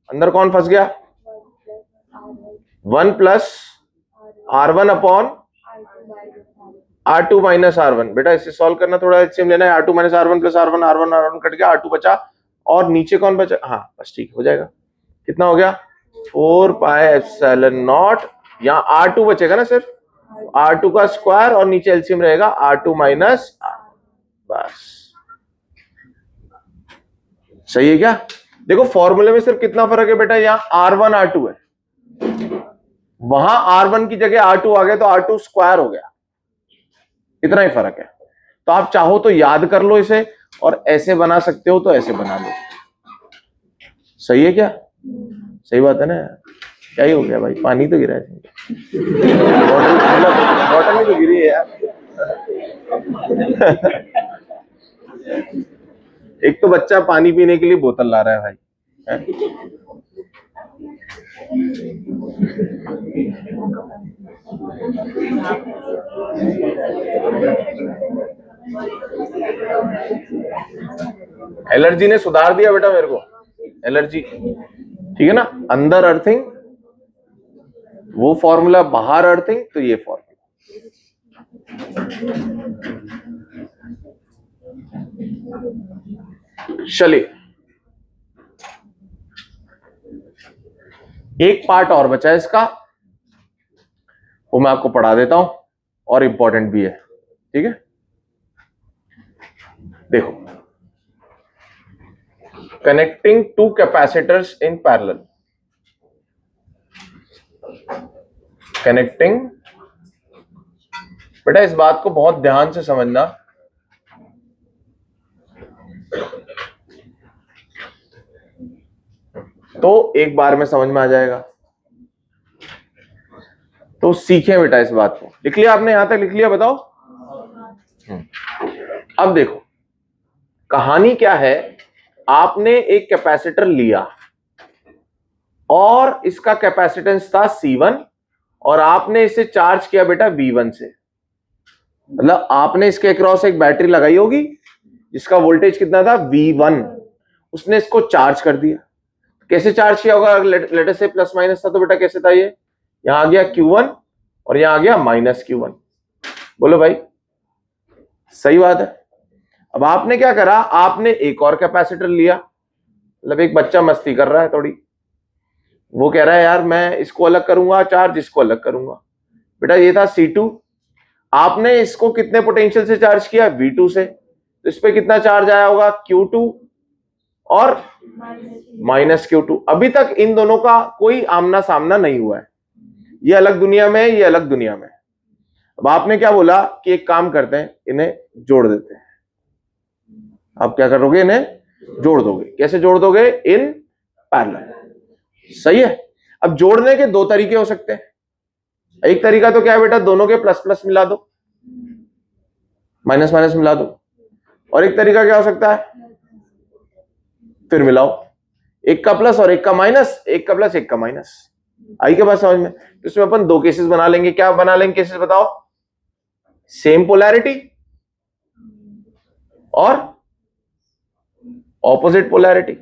अंदर कौन फंस गया? 1 + R1 अपॉन R2 - R1। बेटा इसे सॉल्व करना, थोड़ा एलसीएम लेना है। R2 - R1 + R1, R1 cut गया, R2 बचा और नीचे कौन बचा? हाँ बस ठीक हो जाएगा। कितना हो गया? 4πε0। यहाँ R2 बचेगा ना सिर्फ, R2 का स्क्वायर और नीचे एलसीएम रहेगा R2 - R। बस सही है क्या? देखो फॉर्मूले में सिर्फ कितना फर्क है बेटा, यहाँ R1 R2 है, वहां R1 की जगह R2 आ गया तो R2 स्क्वायर हो गया, इतना ही फर्क है। तो आप चाहो तो याद कर लो इसे, और ऐसे बना सकते हो तो ऐसे बना लो। सही है क्या? सही बात है ना? क्या ही हो गया भाई, पानी तो गिरा है, बॉटल ही तो गिरी है यार। एक तो बच्चा पानी पीने के लिए बोतल ला रहा है भाई, है? एलर्जी ने सुधार दिया बेटा मेरे को, एलर्जी, ठीक है ना? अंदर अर्थिंग वो फॉर्मूला, बाहर अर्थिंग तो ये फॉर्मूला। चलिए एक पार्ट और बचा है इसका, वो मैं आपको पढ़ा देता हूं। और इंपॉर्टेंट भी है, ठीक है। देखो, connecting two capacitors in parallel, connecting, बेटा इस बात को बहुत ध्यान से समझना, तो एक बार में समझ में आ जाएगा। तो सीखें बेटा इस बात को। लिख लिया आपने? यहां तक लिख लिया? बताओ। अब देखो कहानी क्या है, आपने एक कैपेसिटर लिया और इसका कैपेसिटेंस था C1 और आपने इसे चार्ज किया बेटा V1 से। मतलब आपने इसके अक्रॉस एक बैटरी लगाई होगी जिसका वोल्टेज कितना था V1, उसने इसको चार्ज कर दिया। कैसे चार्ज किया होगा? लेटर से प्लस माइनस था तो बेटा कैसे था? ये यहां आ गया Q1 और यहां आ गया माइनस Q1। बोलो भाई, सही बात है। अब आपने क्या करा, आपने एक और कैपेसिटर लिया। मतलब एक बच्चा मस्ती कर रहा है थोड़ी, वो कह रहा है यार मैं इसको अलग करूंगा चार्ज, इसको अलग करूंगा। बेटा ये था C2, आपने इसको कितने पोटेंशियल से चार्ज किया? V2 से। तो इस पे कितना चार्ज आया होगा? Q2 और माइनस Q2। अभी तक इन दोनों का कोई आमना सामना नहीं हुआ है, ये अलग दुनिया में है, ये अलग दुनिया में है। अब आपने क्या बोला कि एक काम करते हैं, इन्हें जोड़ देते हैं। आप क्या करोगे? इन्हें जोड़ दोगे। कैसे जोड़ दोगे? In parallel. सही है। अब जोड़ने के दो तरीके हो सकते हैं। एक तरीका तो क्या है बेटा, दोनों के प्लस प्लस मिला दो, माइनस माइनस मिला दो। और एक तरीका क्या हो सकता है, फिर मिलाओ, एक का प्लस और एक का माइनस, एक का प्लस एक का माइनस। आई के बाद समझ में? तो इसमें अपन दो केसेस बना लेंगे। क्या बना लेंगे केसेस बताओ? सेम पोलैरिटी और ऑपोजिट पोलैरिटी।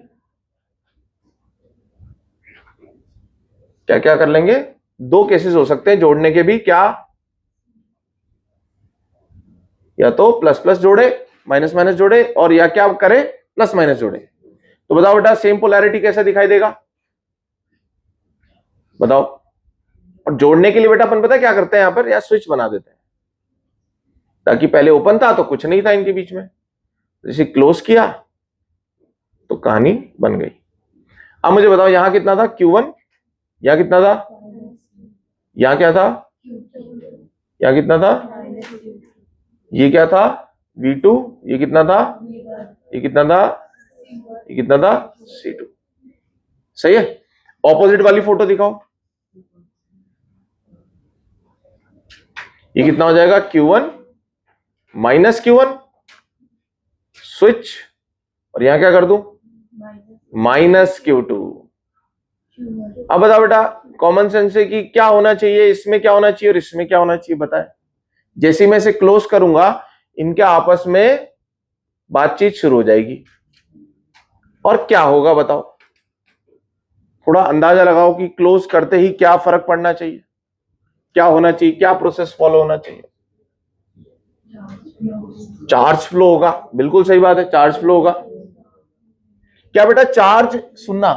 क्या क्या कर लेंगे? दो केसेस हो सकते हैं जोड़ने के भी। क्या? या तो प्लस प्लस जोड़े, माइनस माइनस जोड़े, और या क्या करें, प्लस माइनस जोड़े। तो बताओ बेटा सेम पोलैरिटी कैसा दिखाई देगा? बताओ। और जोड़ने के लिए बेटा अपन पता क्या करते हैं, यहां पर या स्विच बना देते हैं, ताकि पहले ओपन था तो कुछ नहीं था इनके बीच में, जैसे क्लोज किया तो कहानी बन गई। अब मुझे बताओ यहां कितना था Q1, यहां कितना था, यहां क्या था, यहां कितना था, ये क्या था V2, ये कितना था, ये कितना था, ये कितना था C2। सही है। ऑपोजिट वाली फोटो दिखाओ, ये कितना हो जाएगा Q1 माइनस Q1 स्विच, और यहां क्या कर दूं, माइनस Q2। अब बताओ बेटा कॉमन सेंस से कि क्या होना चाहिए, इसमें क्या होना चाहिए और इसमें क्या होना चाहिए, बताए। जैसे ही मैं इसे क्लोज करूंगा इनके आपस में बातचीत शुरू हो जाएगी, और क्या होगा बताओ? थोड़ा अंदाजा लगाओ कि क्लोज करते ही क्या फर्क पड़ना चाहिए, क्या होना चाहिए, क्या प्रोसेस फॉलो होना चाहिए? चार्ज फ्लो होगा। बिल्कुल सही बात है, चार्ज फ्लो होगा। क्या बेटा चार्ज, सुनना,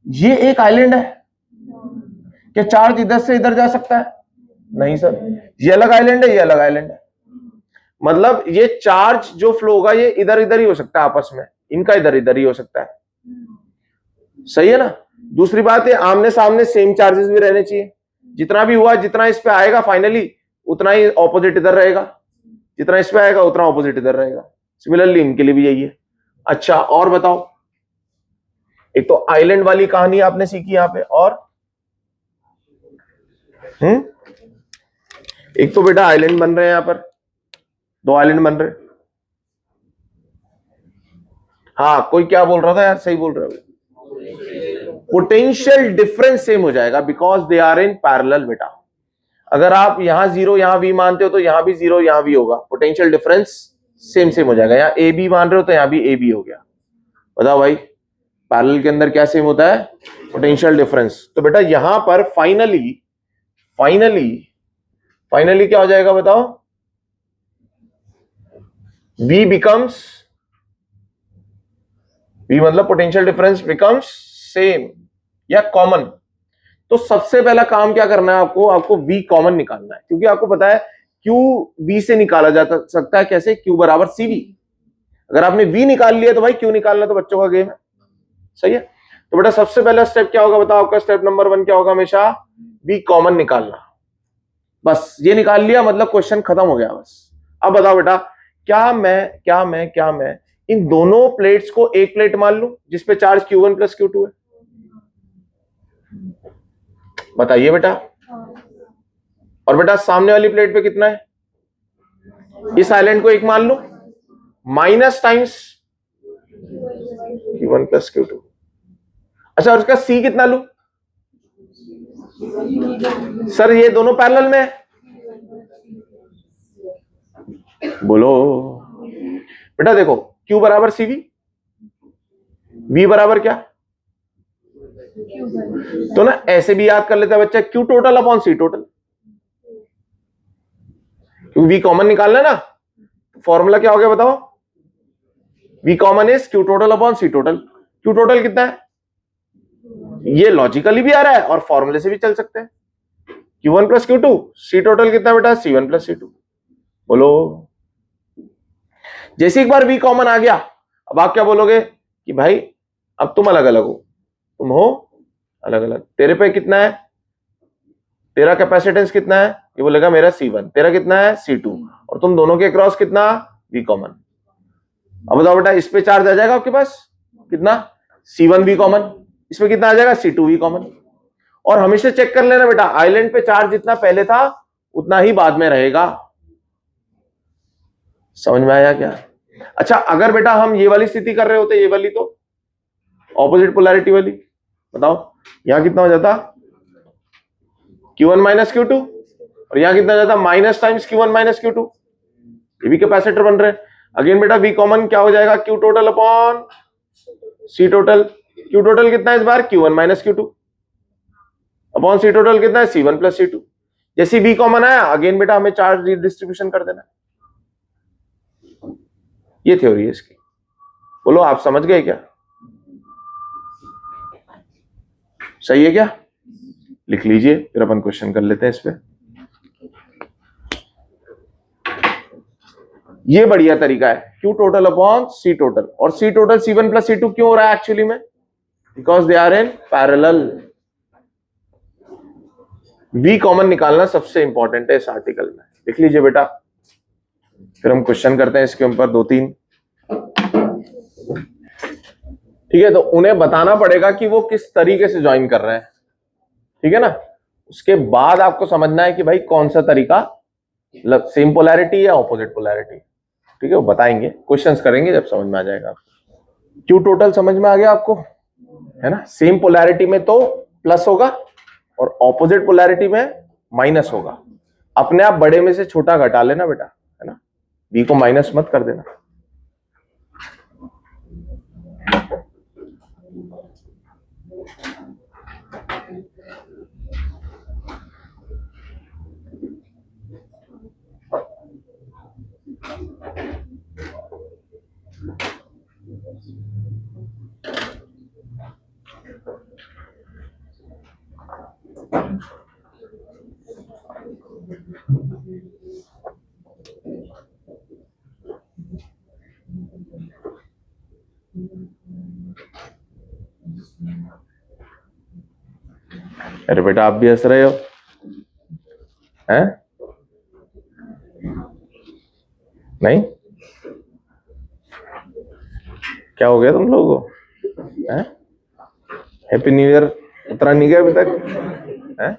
ये एक आइलैंड है, क्या चार्ज इधर से इधर जा सकता है? नहीं सर, ये अलग आइलैंड है, ये अलग आइलैंड है। मतलब ये चार्ज जो फ्लो होगा ये इधर इधर ही हो सकता है आपस में, इनका इधर इधर ही हो सकता है। सही है ना। दूसरी बात है आमने सामने सेम चार्जेस भी रहने चाहिए। जितना भी हुआ, जितना इस पे आएगा फाइनली उतना ही ऑपोजिट इधर रहेगा, जितना इस पे आएगा उतना ऑपोजिट इधर रहेगा। सिमिलरली इनके लिए भी यही है। अच्छा और बताओ, एक तो आइलैंड वाली कहानी आपने सीखी यहां पे, और एक तो बेटा आइलैंड बन रहे हैं यहां पर, दो आइलैंड बन रहे। हाँ कोई क्या बोल रहा था यार, सही बोल रहे हो, पोटेंशियल डिफरेंस सेम हो जाएगा because they are in parallel बेटा। अगर आप यहां जीरो यहां V मानते हो तो यहां भी जीरो यहां भी होगा, पोटेंशियल डिफरेंस सेम सेम हो जाएगा। यहां AB मान रहे हो तो यहां भी AB हो गया। बताओ भाई पैरेलल के अंदर क्या सेम होता है, पोटेंशियल डिफरेंस। तो बेटा यहां पर फाइनली फाइनली फाइनली क्या हो जाएगा बताओ, V बिकम्स, V मतलब पोटेंशियल डिफरेंस बिकम्स सेम या कॉमन। तो सबसे पहला काम क्या करना है आपको, आपको V कॉमन निकालना है, क्योंकि आपको पता है क्यू वी से निकाला जा सकता है। कैसे? क्यू बराबर सी वी। अगर आपने वी निकाल लिया तो भाई क्यू निकालना तो बच्चों का गेम है। सही है। तो बेटा सबसे पहला स्टेप क्या होगा बताओ? आपका स्टेप नंबर 1 क्या होगा? हमेशा वी कॉमन निकालना। बस ये निकाल लिया मतलब क्वेश्चन खत्म हो गया बस। अब बताओ बेटा, क्या मैं इन दोनों प्लेट्स को एक प्लेट मान लूं जिसपे चार्ज Q1 प्लस Q2 है? बताइए बेटा। और बेटा सामने वाली प्लेट पे कितना है? इस आइलैंड को एक मान लूं, minus times Q1 plus Q2। अच्छा, और उसका C कितना लूं? सर ये दोनों पैरेलल में है। बोलो बेटा। देखो Q बराबर CV, V बराबर क्या? तो ना ऐसे भी याद कर लेता है बच्चा, Q total upon C total. क्योंकि V कॉमन निकालना ना, फॉर्मूला क्या हो गया बताओ? V common is Q total upon C total. Q total कितना है? ये लॉजिकली भी आ रहा है और फॉर्मूले से भी चल सकते हैं। Q1 plus Q2। C total कितना बेटा? C1 plus C2। बोलो। जैसे एक बार V कॉमन आ गया, अब आप क्या बोलोगे कि भाई अब तुम अलग अलग हो, तुम हो अलग अलग। तेरे पे कितना है? तेरा कैपेसिटेंस कितना है? ये बोलेगा मेरा C1। तेरा कितना है? C2। और तुम दोनों के क्रॉस कितना? V common. अब बताओ बेटा, इस पे चार्ज आ जाएगा आपके पास कितना? C1 V common. इसमें कितना आ जाएगा? C2 V common. और हमेशा चेक कर लेना बेटा, आइलैंड पे चार्ज जितना पहले था उतना ही बाद में रहेगा। समझ में आया क्या? अच्छा, अगर बेटा हम ये वाली स्थिति कर रहे होते, ये वाली तो ऑपोजिट पोलैरिटी वाली, बताओ यहां कितना हो जाता? Q1 minus Q2। और यहां कितना जाता? Minus times Q1 minus Q2। ये भी कैपेसिटर बन रहे हैं। अगेन बेटा V कॉमन क्या हो जाएगा? Q total upon C total. Q total कितना है इस बार? Q1 minus Q2 upon C total कितना है? C1 plus C2। जैसे V कॉमन आया, अगेन बेटा हमें चार्ज रिडिस्ट्रीब्यूशन कर देना। ये थ्योरी है इसकी। बोलो आप समझ गए क्या? सही है क्या? लिख लीजिए, फिर अपन क्वेश्चन कर लेते हैं इस पे। ये बढ़िया तरीका है, Q total upon C total. और C total C1 plus C2 क्यों हो रहा है एक्चुअली में? Because they are in parallel. V common निकालना सबसे इंपॉर्टेंट है इस आर्टिकल में। लिख लीजिए बेटा, फिर हम क्वेश्चन करते हैं इसके ऊपर 2-3। ठीक है, तो उन्हें बताना पड़ेगा कि वो किस तरीके से ज्वाइन कर रहे हैं। ठीक है ना? उसके बाद आपको समझना है कि भाई कौन सा तरीका, मतलब सेम पोलैरिटी या ऑपोजिट पोलैरिटी। ठीक है, वो बताएंगे, क्वेश्चंस करेंगे जब समझ में आ जाएगा। Q टोटल समझ में आ गया आपको, है ना? सेम पोलैरिटी में तो प्लस होगा और ऑपोजिट पोलैरिटी में माइनस होगा। अपने आप बड़े में से छोटा घटा लेना बेटा, है ना? V को माइनस मत कर देना। अरे बेटा आप भी हंस रहे हो, हैं? नहीं, क्या हो गया तुम लोगों को? हैं? हैप्पी न्यू ईयर उतना नहीं गया अभी तक, हैं?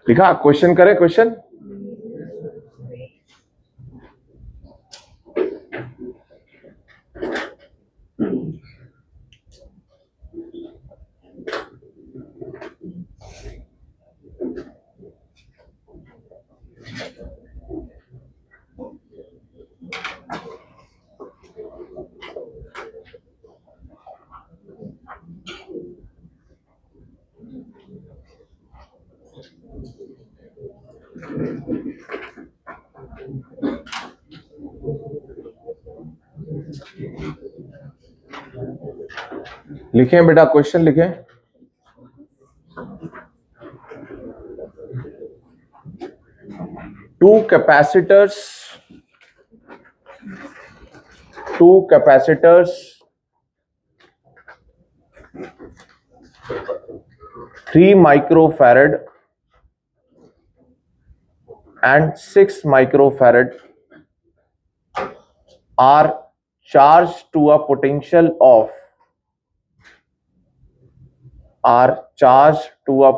लिखा? क्वेश्चन करें क्वेश्चन? लिखें बेटा, क्वेश्चन लिखें। Two capacitors 3 microfarad and 6 microfarad are charged to a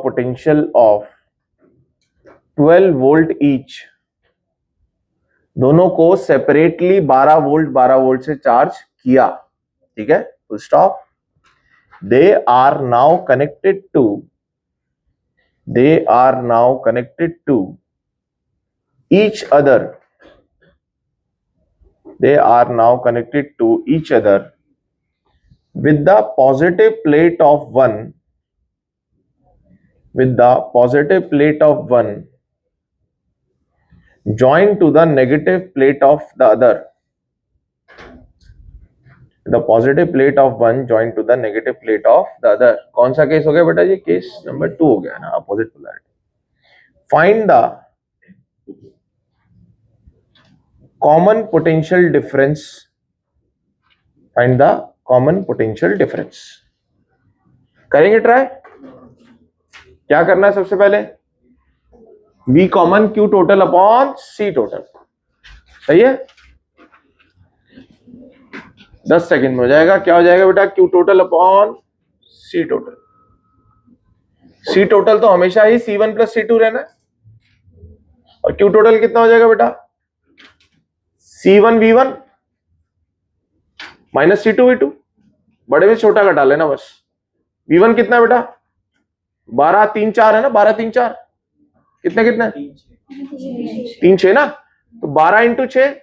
potential of 12 volt each. दोनों को सेपरेटली 12 वोल्ट से चार्ज किया, ठीक है, full stop. They are now connected to each other with the positive plate of one joined to the negative plate of the other. The positive plate of one joined to the negative plate of the other. कौन सा case हो गया बेटा जी? Case number 2 हो गया ना, opposite polarity. Find the common potential difference. करेंगे try. क्या करना है सबसे पहले? V common Q total upon C total, सही है। 10 सेकंड में हो जाएगा। क्या हो जाएगा बेटा? Q total upon C total. C total तो हमेशा ही C1 प्लस C2 रहना है, और Q टोटल कितना हो जाएगा बेटा? C1 V1 minus C2 V2। बड़े में छोटा घटा लेना बस। V1 कितना है बेटा? 12 3 4 है ना, 12 3 4 कितने 3 6 ना, तो 12 into 6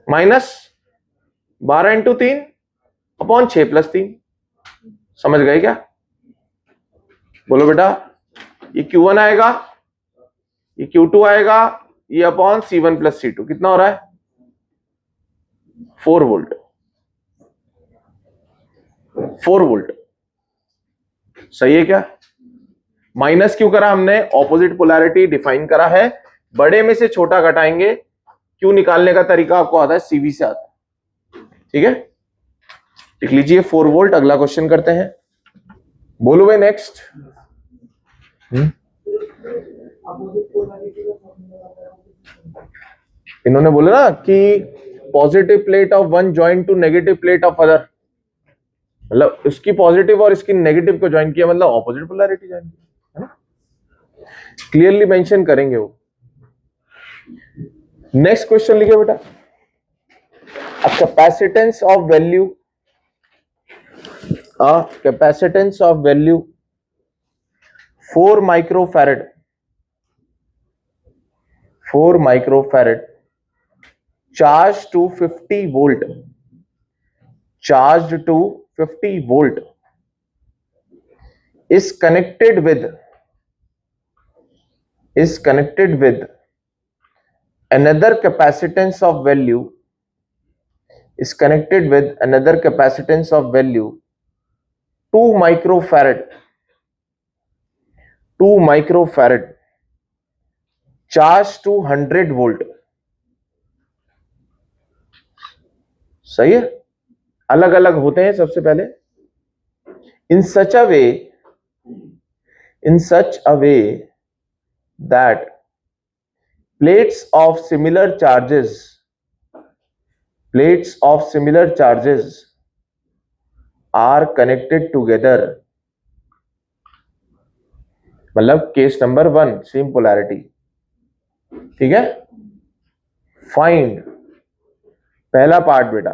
minus 12 into 3 upon 6 plus 3। समझ गए क्या? बोलो बेटा। ये Q1 आएगा, ये Q2 आएगा, ये अपॉन C1 प्लस C2 कितना हो रहा है? 4 वोल्ट। 4 वोल्ट सही है क्या? माइनस क्यों करा हमने? ऑपोजिट पोलैरिटी डिफाइन करा है। बड़े में से छोटा घटाएंगे। क्यों निकालने का तरीका आपको आता है, सीवी से आता है, ठीक है। लिख लीजिए 4 वोल्ट। अगला क्वेश्चन करते हैं। बोलो भाई नेक्स्ट। इन्होंने बोला ना कि positive plate of one join to negative plate of other, मतलब उसकी पॉजिटिव और इसकी नेगेटिव को ज्वाइन किया, मतलब ऑपोजिट पोलैरिटी ज्वाइन की, है ना। क्लियरली मेंशन करेंगे वो। नेक्स्ट क्वेश्चन लिखिए बेटा। A capacitance of value 4 microfarad charged to 50 volt is connected with another capacitance of value 2 microfarad charged to 100 volt। सही है। अलग अलग होते हैं सबसे पहले। in such a way that plates of similar charges are connected together। मतलब case number 1 same polarity, ठीक है। फाइंड पहला पार्ट बेटा,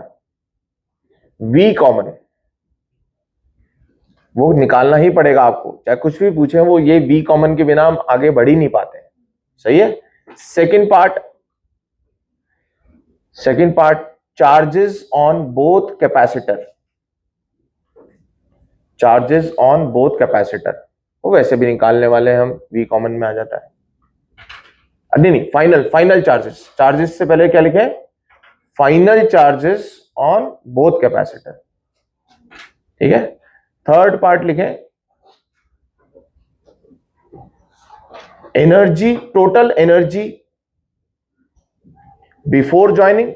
V कॉमन, वो निकालना ही पड़ेगा आपको, चाहे कुछ भी पूछे वो, ये V कॉमन के बिना हम आगे बढ़ ही नहीं पाते हैं, सही है। Second part charges on both capacitor, वो वैसे भी निकालने वाले हैं हम, V कॉमन में आ जाता है। नहीं, फाइनल चार्जेस से पहले क्या लिखे? Final charges on both capacitor. ठीक है। थर्ड पार्ट लिखें, energy, total energy before joining,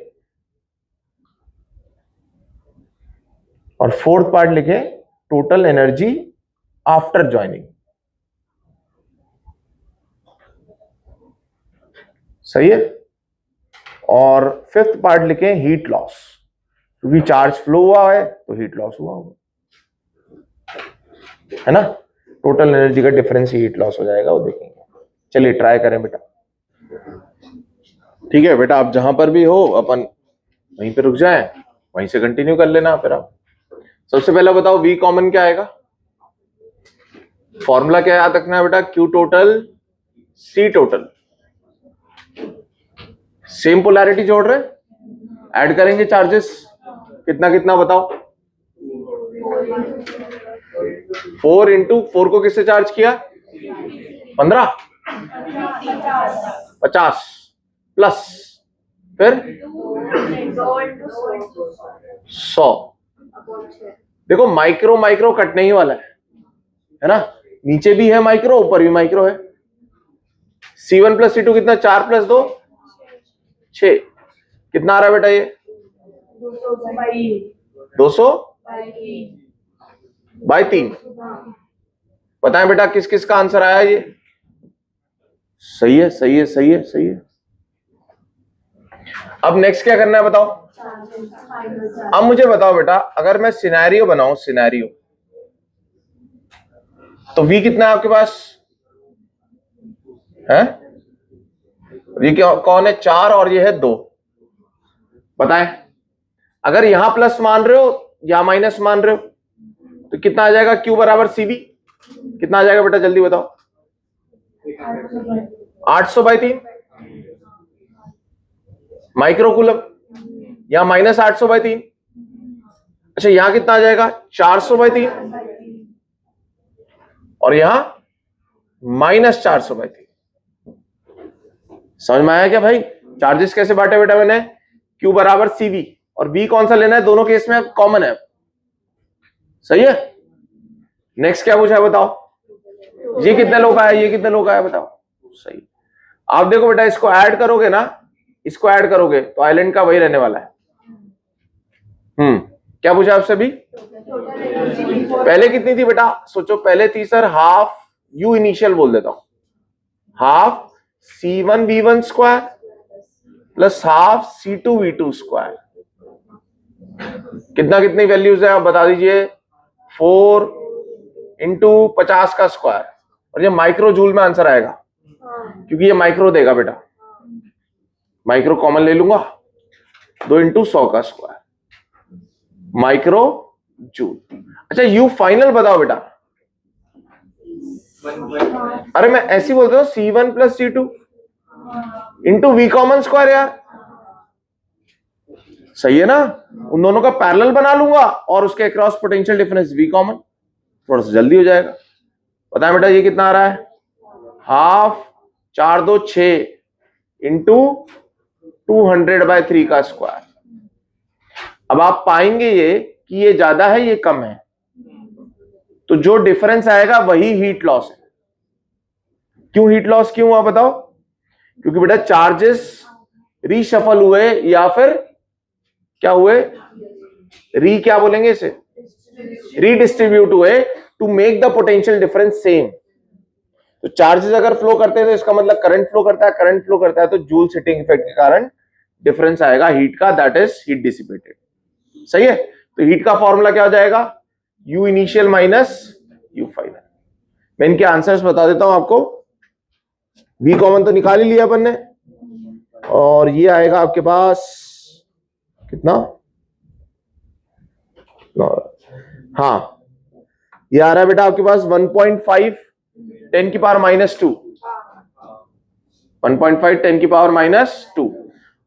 और फोर्थ पार्ट लिखें टोटल एनर्जी आफ्टर ज्वाइनिंग। सही है। और फिफ्थ पार्ट लिखें हीट लॉस, क्योंकि चार्ज फ्लो हुआ है तो हीट लॉस हुआ होगा, है ना। टोटल एनर्जी का डिफरेंस हीट लॉस हो जाएगा, वो देखेंगे। चलिए ट्राई करें बेटा। ठीक है बेटा, आप जहां पर भी हो अपन वहीं पे रुक जाएं, वहीं से कंटिन्यू कर लेना फिर आप। सबसे पहले बताओ V कॉमन क्या आएगा, फॉर्मूला क्या याद रखना है बेटा, Q total C total. Same polarity जोड़ रहे, ऐड करेंगे चार्जेस, कितना कितना बताओ। 4 इंटू 4 को किससे चार्ज किया, 15, 50 प्लस फिर 100। देखो माइक्रो माइक्रो कटने ही वाला है ना, नीचे भी है माइक्रो, ऊपर भी माइक्रो है। C1 प्लस C2 कितना, 4 प्लस 2 6, कितना आ रहा है बेटा ये 200 बाई 3। बताएं बेटा किस किस का आंसर आया ये, सही है सही है सही है सही है। अब नेक्स्ट क्या करना है बताओ। अब मुझे बताओ बेटा, अगर मैं सिनेरियो बनाऊं, सिनेरियो, तो V कितना है आपके पास है, ये क्या कौन है, 4 और ये है 2। बताएं, अगर यहां प्लस मान रहे हो या माइनस मान रहे हो तो कितना आ जाएगा, Q बराबर CV कितना आ जाएगा बेटा, जल्दी बताओ। 800 बाई 3 माइक्रो कूलम, यहां माइनस 800 बाई 3। अच्छा यहां कितना आ जाएगा, 400 बाई 3, और यहां माइनस 400 बाई 3। समझ में आया क्या भाई, चार्जेस कैसे बांटे बेटा मैंने, Q बराबर CV, और V कौन सा लेना है, दोनों केस में कॉमन है। सही है। नेक्स्ट क्या पूछा है बताओ, ये कितने लोग आया, ये कितने लोग आया बताओ। सही। आप देखो बेटा, इसको ऐड करोगे ना, इसको ऐड करोगे तो आइलैंड का वही रहने वाला है। क्या पूछा आपसे अभी, पहले कितनी थी बेटा, सोचो पहले थी सर हाफ, U इनिशियल बोल देता हूं, half C1 V1 square plus half C2 V2 square. कितना कितनी वैल्यूज है आप बता दीजिए, 4 इंटू 50 का स्क्वायर, और ये माइक्रो जूल में आंसर आएगा, क्योंकि ये माइक्रो देगा बेटा, माइक्रो कॉमन ले लूंगा, 2 इंटू 100 का स्क्वायर माइक्रो जूल। अच्छा U फाइनल बताओ बेटा, अरे मैं ऐसी बोलता हूँ C1 plus C2 into V common square यार, सही है ना, उन दोनों का पैरेलल बना लूंगा और उसके across potential difference V common, थोड़ा सा जल्दी हो जाएगा। बताएं बेटा ये कितना आ रहा है, हाफ 4 2 6 इंटू 200 बाई 3 का स्क्वायर। अब आप पाएंगे ये कि ये ज्यादा है ये कम है, तो जो डिफरेंस आएगा वही हीट लॉस है। क्यों हीट लॉस क्यों हुआ बताओ, क्योंकि बेटा चार्जेस रीशफल हुए या फिर क्या हुए, क्या बोलेंगे इसे, रीडिस्ट्रीब्यूट हुए to make the potential difference same. तो चार्जेस अगर फ्लो करते हैं तो इसका मतलब करंट फ्लो करता है, करंट फ्लो करता है तो जूल सिटिंग इफेक्ट के कारण डिफरेंस आएगा हीट का, दैट इज हीट डिसिपेटेड। सही है। तो हीट का फॉर्मूला क्या हो जाएगा, U initial minus U final. मैं इनके आंसर्स बता देता हूं आपको। V कॉमन तो निकाल ही लिया अपन ने, और ये आएगा आपके पास कितना, हाँ ये आ रहा है बेटा आपके पास 1.5 10 की पावर माइनस 2, 1.5 10 की पावर माइनस 2,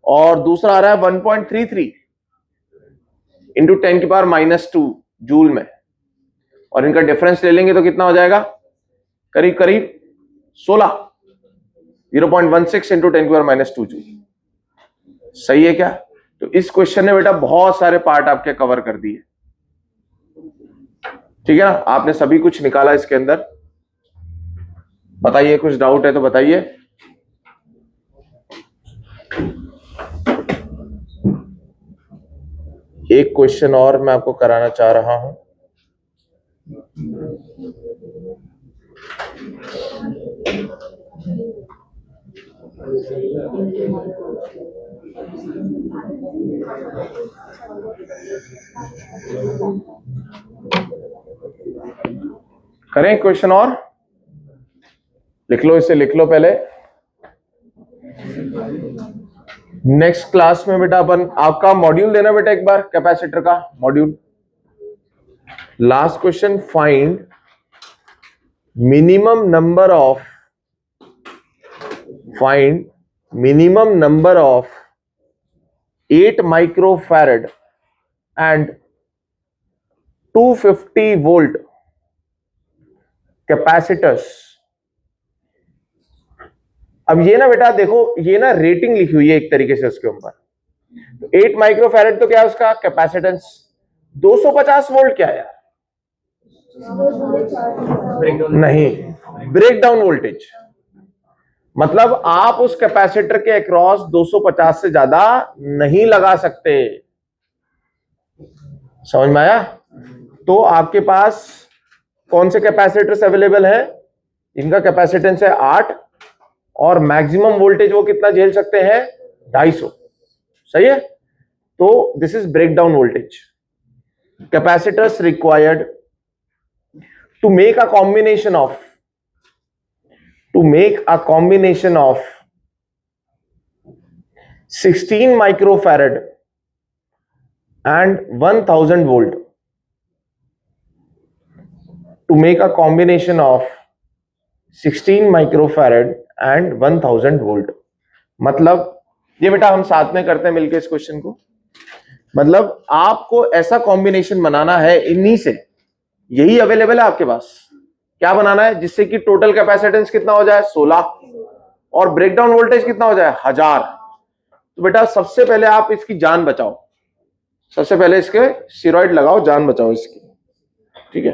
और दूसरा आ रहा है 1.33 इंटू 10 की पावर माइनस 2 जूल में, और इनका डिफरेंस ले लेंगे तो कितना हो जाएगा, करीब करीब 16, 0.16 इंटू 10 की पावर माइनस 2 जूल। सही है क्या। तो इस क्वेश्चन ने बेटा बहुत सारे पार्ट आपके कवर कर दिए। ठीक है ना, आपने सभी कुछ निकाला इसके अंदर। बताइए, कुछ डाउट है तो बताइए। एक क्वेश्चन और मैं आपको कराना चाह रहा हूं। करें क्वेश्चन और? लिख लो, इसे लिख लो पहले। नेक्स्ट क्लास में बेटा अपन आपका मॉड्यूल देना बेटा एक बार, कैपेसिटर का module. Last question, find minimum number of 8 microfarad and 250 volt capacitors. अब ये ना बेटा देखो, ये ना रेटिंग लिखी हुई है एक तरीके से उसके ऊपर। 8 माइक्रोफैरड तो क्या है उसका कैपेसिटेंस, 250 वोल्ट क्या है यार? नहीं, ब्रेक डाउन वोल्टेज। मतलब आप उस कैपेसिटर के अक्रॉस 250 से ज्यादा नहीं लगा सकते। समझ में आया? तो आपके पास कौन से कैपेसिटर्स अवेलेबल हैं? इनका कैपेसिटेंस है 8 और मैक्सिमम वोल्टेज वो कितना झेल सकते हैं? 250। सही है? तो this is break down voltage. Capacitors required to make a combination of 16 microfarad and 1000 volt, to make a combination of 16 microfarad and 1000 volt। मतलब ये बेटा हम साथ में करते हैं मिलके इस क्वेश्चन को। मतलब आपको ऐसा कॉम्बिनेशन बनाना है, इन्हीं से यही अवेलेबल है आपके पास। क्या बनाना है? जिससे कि टोटल कैपेसिटेंस कितना हो जाए? 16 और ब्रेकडाउन वोल्टेज कितना हो जाए? 1000। तो बेटा सबसे पहले आप इसकी जान बचाओ, सबसे पहले इसके स्टेरॉइड लगाओ, जान बचाओ इसकी। ठीक है?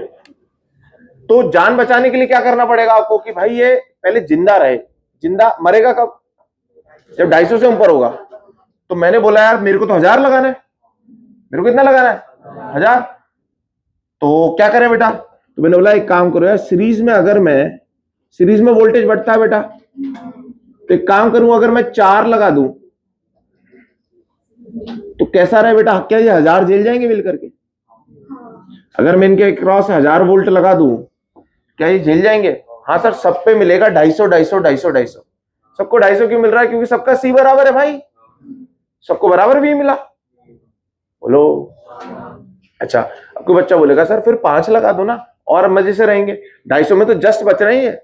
तो जान बचाने के लिए क्या करना पड़ेगा आपको कि भाई ये पहले जिंदा रहे। जिंदा मरेगा कब? जब 250 से ऊपर होगा। तो मैंने बोला यार मेरे को तो 1000 लगाना है। मेरे को कितना लगाना है? 1000। तो क्या करें बेटा? तो मैंने बोला एक काम करो यार, सीरीज में वोल्टेज बढ़ता है बेटा। तो एक काम करूं, अगर मैं 4 लगा दूं तो कैसा रहे बेटा? क्या ये 1000 झेल जाएंगे मिल करके? अगर मैं इनके क्रॉस 1000 वोल्ट लगा दूं, क्या ये झेल जाएंगे? हाँ सर, सब पे मिलेगा 250। सबको 250 क्यों मिल रहा है? क्योंकि सबका सी बराबर है भाई, सबको बराबर भी मिला। बोलो अच्छा। अब कोई बच्चा बोलेगा सर फिर 5 लगा दो ना और मजे से रहेंगे। 250 में तो जस्ट बच रहे हैं,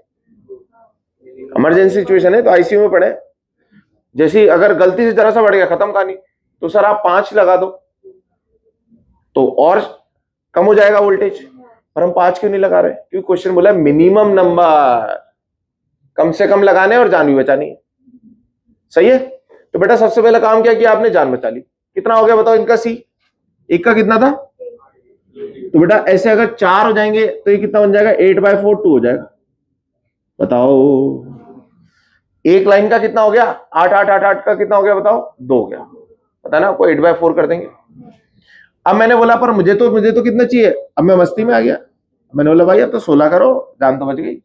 इमरजेंसी सिचुएशन है तो आईसीयू में पड़े। जैसे अगर गलती से जरा सा बढ़ गया, खत्म कहानी। तो सर आप 5 लगा दो तो और कम हो जाएगा वोल्टेज। पर हम 5 क्यों नहीं लगा रहे? क्योंकि क्वेश्चन बोला मिनिमम नंबर, कम से कम लगाने और जान भी बचानी है। सही है? तो बेटा सबसे पहला काम क्या किया आपने? जान बचा ली। कितना हो गया बताओ इनका सी? एक का कितना था? तो बेटा ऐसे अगर 4 हो जाएंगे तो ये कितना बन जाएगा? 8/4 2 हो जाएगा। बताओ एक लाइन का कितना हो गया? 8 8 8 8 का कितना हो गया बताओ? 2 हो गया। पता ना आपको 8/4 कर देंगे। अब मैंने बोला पर मुझे तो कितना चाहिए? अब मैं मस्ती में आ गया, मैंने बोला भाई अब तो 16 करो, जान तो बच गई।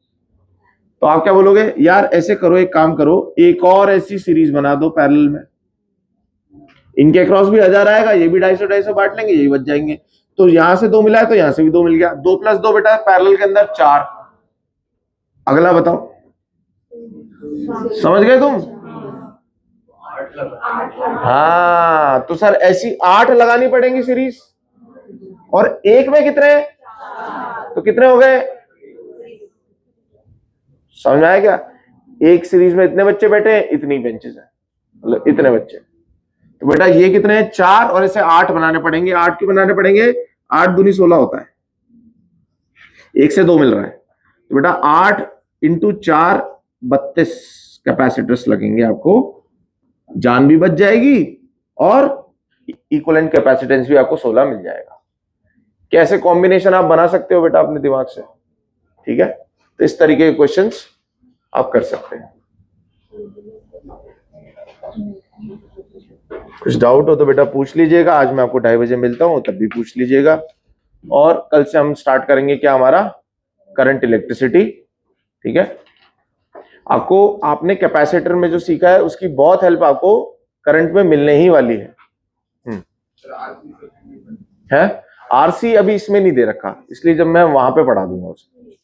तो आप क्या बोलोगे? यार ऐसे करो, एक काम करो, एक और ऐसी सीरीज बना दो पैरेलल में, इनके क्रॉस भी 1000 आएगा, ये भी 250 250 बांट लेंगे, यही बच जाएंगे। तो यहां से 2 मिला है तो यहां से भी 2 मिल गया। 2 + 2 बेटा पैरेलल के अंदर 4। अगला बताओ, समझ गए तुम? हाँ तो सर ऐसी 8 लगानी पड़ेंगी सीरीज, और एक में कितने? तो कितने हो गए? समझ में आया क्या? एक सीरीज में इतने बच्चे बैठे हैं, इतनी बेंचेस है, मतलब इतने बच्चे। तो बेटा ये कितने हैं? 4, और ऐसे 8 बनाने पड़ेंगे। 8 क्यों बनाने पड़ेंगे? 8 दूनी 16 होता है, 1 से 2 मिल रहा है। तो बेटा 8 × 4 32 कैपेसिटर्स लगेंगे आपको, जान भी बच जाएगी और इक्विवेलेंट कैपेसिटेंस भी आपको 16 मिल जाएगा। कैसे कॉम्बिनेशन आप बना सकते हो बेटा अपने दिमाग से, ठीक है। तो इस तरीके के क्वेश्चंस आप कर सकते हैं। कुछ डाउट हो तो बेटा पूछ लीजिएगा, आज मैं आपको 2:30 बजे मिलता हूं, तब भी पूछ लीजिएगा। और कल से हम स्टार्ट करेंगे क्या, हमारा करंट इलेक्ट्रिसिटी, ठीक है। आपने कैपेसिटर में जो सीखा है उसकी बहुत हेल्प आपको करंट में मिलने ही वाली है। है आरसी अभी इसमें नहीं दे रखा, इसलिए जब मैं वहां पे पढ़ा दूंगा उसे।